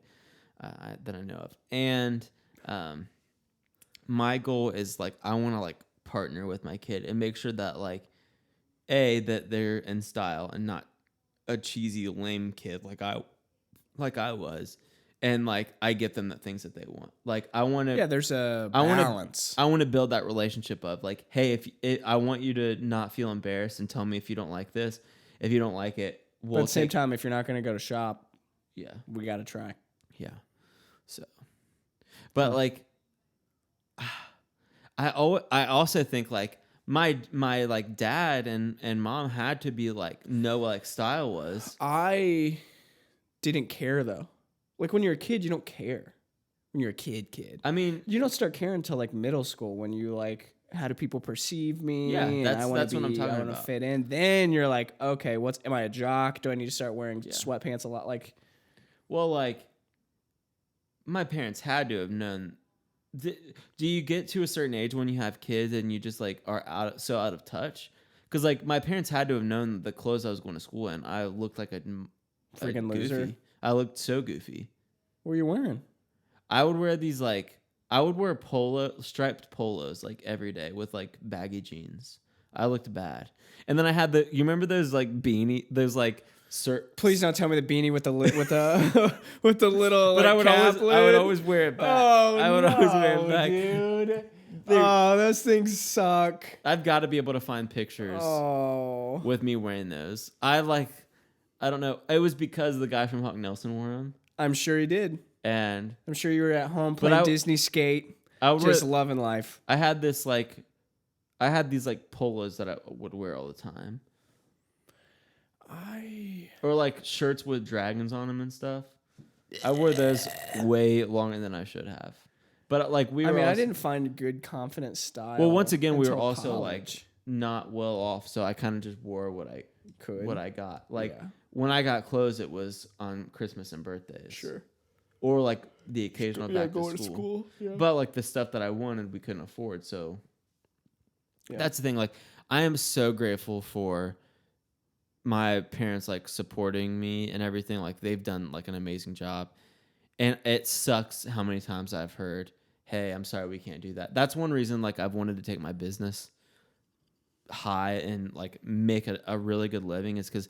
S1: know of. And my goal is like I want to like partner with my kid and make sure that like that they're in style and not a cheesy lame kid like I was, and like I get them the things that they want. Like I want to
S3: there's a balance.
S1: I want to build that relationship of like, hey, I want you to not feel embarrassed and tell me if you don't like this. If you don't like it,
S3: but at the same time, if you're not going to go to shop,
S1: yeah,
S3: we got to try.
S1: Yeah. So, but like, I also think like my like dad and mom had to be like know what like style was.
S3: I didn't care though. Like when you're a kid, you don't care. When you're a kid.
S1: I mean,
S3: you don't start caring until like middle school when you like, how do people perceive me?
S1: Yeah,
S3: that's
S1: what I'm talking
S3: I want to
S1: about.
S3: fit in. Then you're like, okay, am I a jock? Do I need to start wearing sweatpants a lot? Like,
S1: well, like my parents had to have known. Do you get to a certain age when you have kids and you just like are out of touch? Because like my parents had to have known the clothes I was going to school in. I looked like a
S3: freaking loser.
S1: Goofy. I looked so goofy.
S3: What were you wearing?
S1: I would wear these like I would wear striped polos like every day with like baggy jeans. I looked bad. And then I had you remember those like those like
S3: please don't tell me the beanie with the with the with the little
S1: but
S3: like,
S1: I would always wear it back.
S3: Oh,
S1: I would always wear it back.
S3: Dude. Oh, those things suck.
S1: I've got to be able to find pictures with me wearing those. I don't know. It was because the guy from Hawk Nelson wore them.
S3: I'm sure he did.
S1: And
S3: I'm sure you were at home playing Disney Skate, just loving life.
S1: I had these like polos that I would wear all the time. Or like shirts with dragons on them and stuff. I wore those way longer than I should have. But like
S3: I didn't find good confident style.
S1: Well, once again, we were also
S3: college.
S1: like not well off, so I kind of just wore what I got. Like when I got clothes, it was on Christmas and birthdays.
S3: Sure.
S1: Or like the occasional back
S3: going
S1: to school.
S3: To school. Yeah.
S1: But like the stuff that I wanted, we couldn't afford. So that's the thing. Like I am so grateful for my parents like supporting me and everything. Like they've done like an amazing job. And it sucks how many times I've heard, hey, I'm sorry we can't do that. That's one reason like I've wanted to take my business high and like make a really good living is because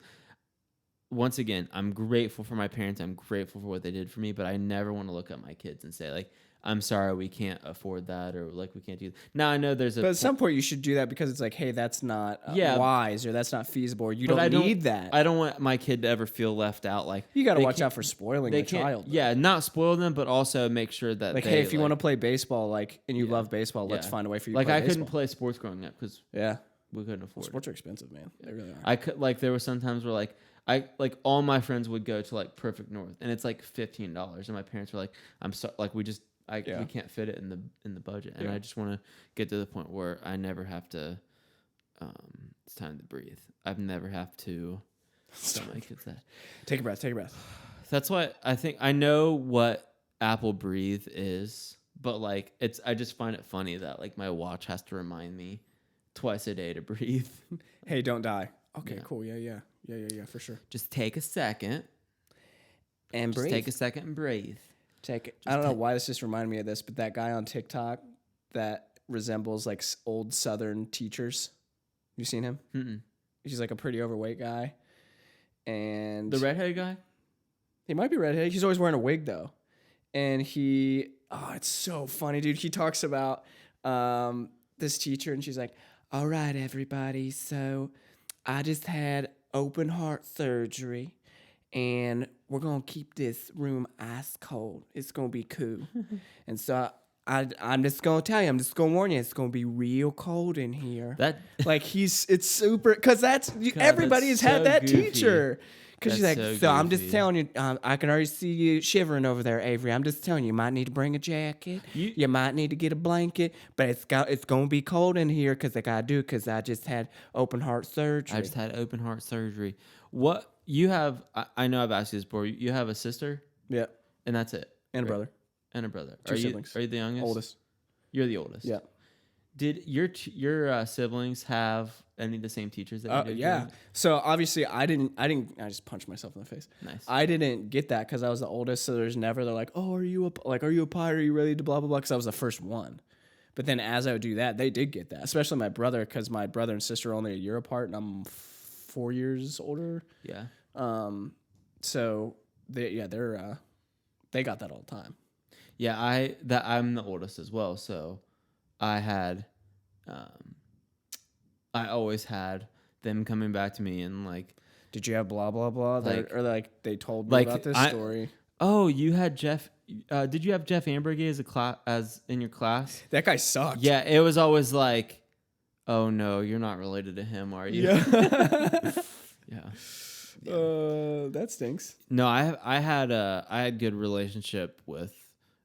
S1: once again, I'm grateful for my parents. I'm grateful for what they did for me, but I never want to look at my kids and say like, I'm sorry we can't afford that or like we can't do that. Now I know there's
S3: but at some point you should do that because it's like, hey, that's not wise or that's not feasible. Or you don't need that.
S1: I don't want my kid to ever feel left out. Like
S3: you got to watch out for spoiling a child.
S1: Yeah, not spoil them, but also make sure that
S3: like, hey, if you want to play baseball, like, and you love baseball, let's find a way for you.
S1: Like
S3: to play
S1: I
S3: baseball.
S1: couldn't play sports growing up because we couldn't afford.
S3: Sports are expensive, man. They really are.
S1: I could like there were some times where like all my friends would go to like Perfect North and it's like $15 and my parents were like, I'm sorry, like we can't fit it in the budget and I just want to get to the point where I never have to it's time to breathe. I've never have to tell my kids that.
S3: Take a breath.
S1: That's why I think I know what Apple Breathe is, but like I just find it funny that like my watch has to remind me twice a day to breathe.
S3: Hey, don't die. Okay, cool. Yeah, for sure.
S1: Just take a second
S3: and breathe.
S1: Take a second and breathe.
S3: I don't know why this just reminded me of this, but that guy on TikTok that resembles like old Southern teachers. You seen him?
S1: Mm-mm.
S3: He's like a pretty overweight guy. And
S1: the redheaded guy?
S3: He might be redheaded. He's always wearing a wig though. And it's so funny, dude. He talks about this teacher and she's like, all right, everybody. So I just had open heart surgery and we're going to keep this room ice cold. It's going to be cool. And so I'm just going to tell you, I'm just going to warn you, it's going to be real cold in here. It's super, because everybody has had that goofy teacher. Because she's like, so I'm just telling you, I can already see you shivering over there, Avery. I'm just telling you, you might need to bring a jacket. You might need to get a blanket, but it's going to be cold in here because I just had open heart surgery. What you have, I know I've asked you this before. You have a sister? Yeah.
S1: And that's it?
S3: And a brother.
S1: And a brother.
S3: Two siblings.
S1: Are you the youngest?
S3: Oldest.
S1: You're the oldest?
S3: Yeah.
S1: Did your siblings have any of the same teachers that you did?
S3: Yeah. So obviously I just punched myself in the face.
S1: Nice.
S3: I didn't get that because I was the oldest. So they're like, oh, are you a pie? Are you ready to blah, blah, blah? Because I was the first one. But then as I would do that, they did get that, especially my brother, because my brother and sister are only a year apart, and I'm 4 years older.
S1: Yeah.
S3: So they got that all the time.
S1: Yeah, I'm the oldest as well, so I had, I always had them coming back to me and like,
S3: did you have blah blah blah? They told me
S1: like,
S3: about this story.
S1: Oh, you had Jeff. Did you have Jeff Ambergay as in your class?
S3: That guy sucked.
S1: Yeah, it was always like, oh no, you're not related to him, are you?
S3: Yeah.
S1: Yeah.
S3: That stinks.
S1: No, I had good relationship with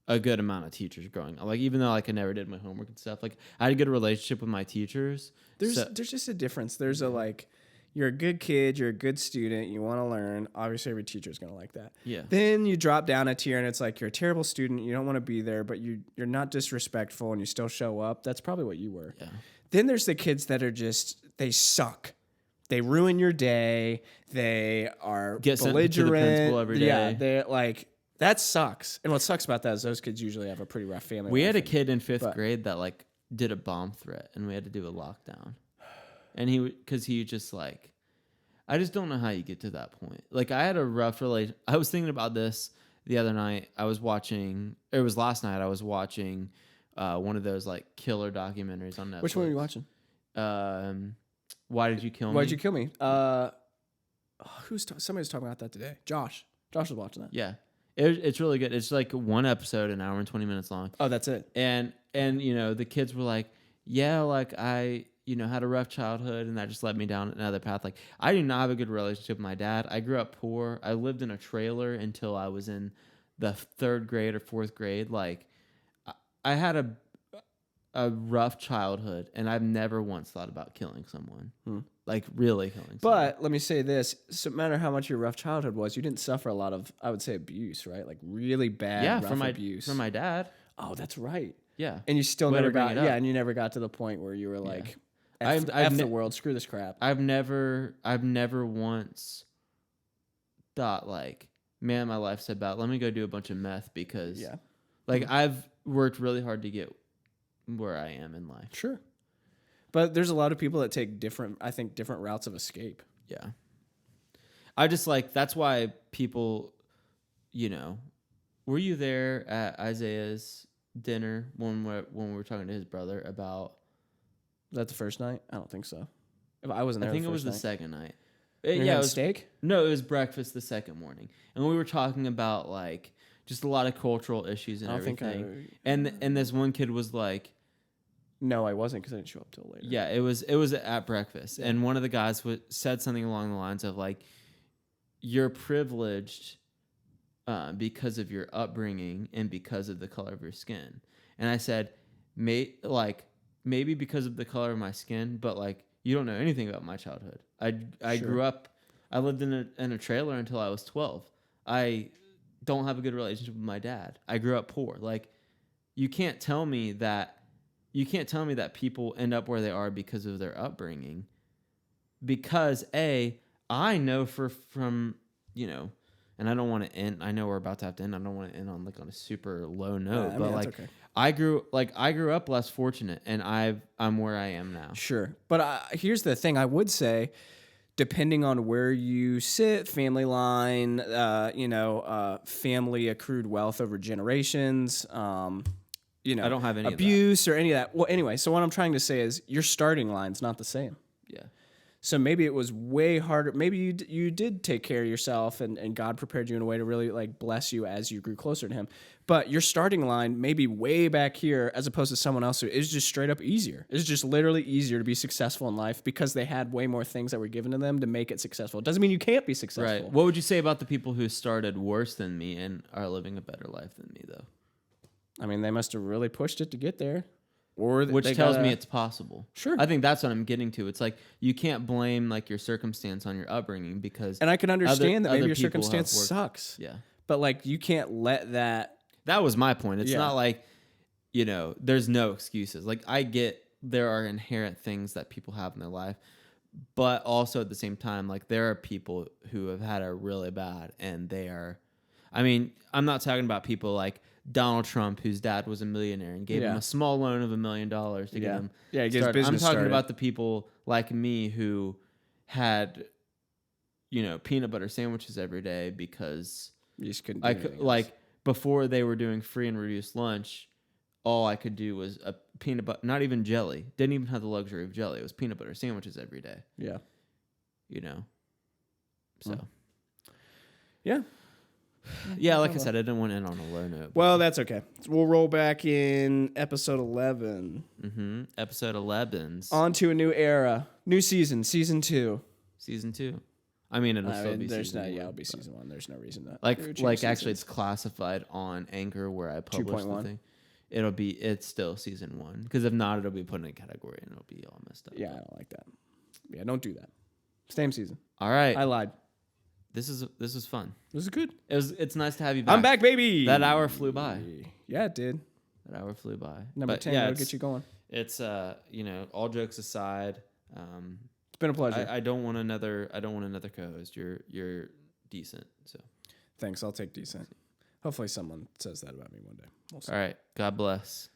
S1: a good amount of teachers growing up. Like even though like I never did my homework and stuff, like I had a good relationship with my teachers.
S3: There's just a difference. There's a like, you're a good kid, you're a good student, you want to learn. Obviously, every teacher's gonna like that.
S1: Yeah.
S3: Then you drop down a tier, and it's like you're a terrible student. You don't want to be there, but you're not disrespectful, and you still show up. That's probably what you were.
S1: Yeah.
S3: Then there's the kids that are just, they suck. They ruin your day. They are
S1: Get sent to the
S3: belligerent.
S1: principal every day.
S3: Yeah, they're like, that sucks. And what sucks about that is those kids usually have a pretty rough family.
S1: We
S3: life.
S1: had a kid in fifth grade that like did a bomb threat, and we had to do a lockdown. And because he just like, I just don't know how you get to that point. Like I had a rough relation. I was thinking about this the other night. It was last night. I was watching one of those like killer documentaries on Netflix.
S3: Which one were you watching?
S1: Why Did You Kill Me?
S3: Why Did You Kill Me? Somebody was talking about that today. Josh was watching that.
S1: Yeah. It's really good. It's like one episode, an hour and 20 minutes long.
S3: Oh, that's it.
S1: And you know, the kids were like, yeah, like I, you know, had a rough childhood and that just led me down another path. Like I do not have a good relationship with my dad. I grew up poor. I lived in a trailer until I was in the 3rd grade or 4th grade. Like I had a rough childhood, and I've never once thought about killing someone. Like really killing someone.
S3: But let me say this. So no matter how much your rough childhood was, you didn't suffer a lot of, I would say, abuse, right? Like really bad abuse.
S1: From my dad.
S3: Oh, that's right.
S1: Yeah.
S3: And you still
S1: Way to
S3: never
S1: bring
S3: got,
S1: it up.
S3: yeah, and you never got to the point where you were like, F the world, screw this crap.
S1: I've never once thought like, man, my life's about, let me go do a bunch of meth because like I've worked really hard to get where I am in life.
S3: Sure. But there's a lot of people that take different routes of escape.
S1: Yeah. I just like, that's why people, you know, were you there at Isaiah's dinner when we were talking to his brother about?
S3: That the first night? I don't think so. If I wasn't there.
S1: I think
S3: the
S1: it was
S3: first
S1: the second night.
S3: It was steak?
S1: No, it was breakfast the second morning. And we were talking about like just a lot of cultural issues and everything. And this one kid was like,
S3: no, I wasn't because I didn't show up till later.
S1: yeah, it was at breakfast. And one of the guys said something along the lines of like, you're privileged because of your upbringing and because of the color of your skin. And I said, maybe because of the color of my skin, but like you don't know anything about my childhood. I grew up, I lived in a trailer until I was 12. I don't have a good relationship with my dad. I grew up poor. Like you can't tell me that people end up where they are because of their upbringing. Because I know from, you know, and I don't want to end, I know we're about to have to end. I don't want to end on like on a super low note, but like
S3: okay.
S1: I grew up less fortunate, and I'm where I am now.
S3: Sure. But here's the thing I would say, depending on where you sit, family line, family accrued wealth over generations, you know,
S1: I don't have any
S3: abuse or any of that. Well, anyway, so what I'm trying to say is your starting line's not the same.
S1: Yeah.
S3: So maybe it was way harder. Maybe you did take care of yourself and God prepared you in a way to really like bless you as you grew closer to him. But your starting line may be way back here as opposed to someone else who is just straight up easier. It's just literally easier to be successful in life because they had way more things that were given to them to make it successful. It doesn't mean you can't be successful.
S1: Right. What would you say about the people who started worse than me and are living a better life than me though?
S3: I mean, they must have really pushed it to get there.
S1: Which tells me it's possible.
S3: Sure.
S1: I think that's what I'm getting to. It's like you can't blame like your circumstance on your upbringing because
S3: and I can understand that maybe
S1: other
S3: your
S1: people
S3: circumstance sucks.
S1: Yeah.
S3: But like you can't let that.
S1: That was my point. It's not like, you know, there's no excuses. Like I get there are inherent things that people have in their life, but also at the same time, like there are people who have had it really bad and they are, I mean, I'm not talking about people like Donald Trump, whose dad was a millionaire, and gave him a small loan of $1 million to get him.
S2: Yeah, he gets
S1: started.
S2: business
S1: I'm talking
S2: started.
S1: about the people like me who had, peanut butter sandwiches every day because
S2: You just couldn't do anything else.
S1: before they were doing free and reduced lunch, all I could do was a peanut butter, not even jelly. Didn't even have the luxury of jelly. It was peanut butter sandwiches every day.
S2: Yeah.
S1: So.
S2: Yeah.
S1: Yeah, like I said, I didn't want to end on a low note.
S2: Well, that's okay. We'll roll back in episode 11.
S1: Episode 11's
S2: On to a new era. New season. Season 2.
S1: Season 2. I mean, it'll still be
S2: there's
S1: season
S2: no,
S1: 1.
S2: Yeah, it'll be season 1. There's no reason to
S1: Like actually, it's classified on Anchor where I publish the
S2: 2.1.
S1: thing. It's still season 1 because if not, it'll be put in a category and it'll be all messed up.
S2: Yeah, I don't like that. Yeah, don't do that. Same season.
S1: All right,
S2: I lied.
S1: this is fun.
S2: This is good.
S1: It's nice to have you back.
S2: I'm back, baby.
S1: That hour flew by.
S2: Yeah, it did.
S1: That hour flew by.
S2: Number
S1: But
S2: 10
S1: yeah,
S2: will
S1: it's-
S2: get you going.
S1: It's all jokes aside,
S2: It's been a pleasure.
S1: I don't want another co-host. You're decent. So
S2: Thanks. I'll take decent. Hopefully someone says that about me one day. We'll see.
S1: all right. God bless.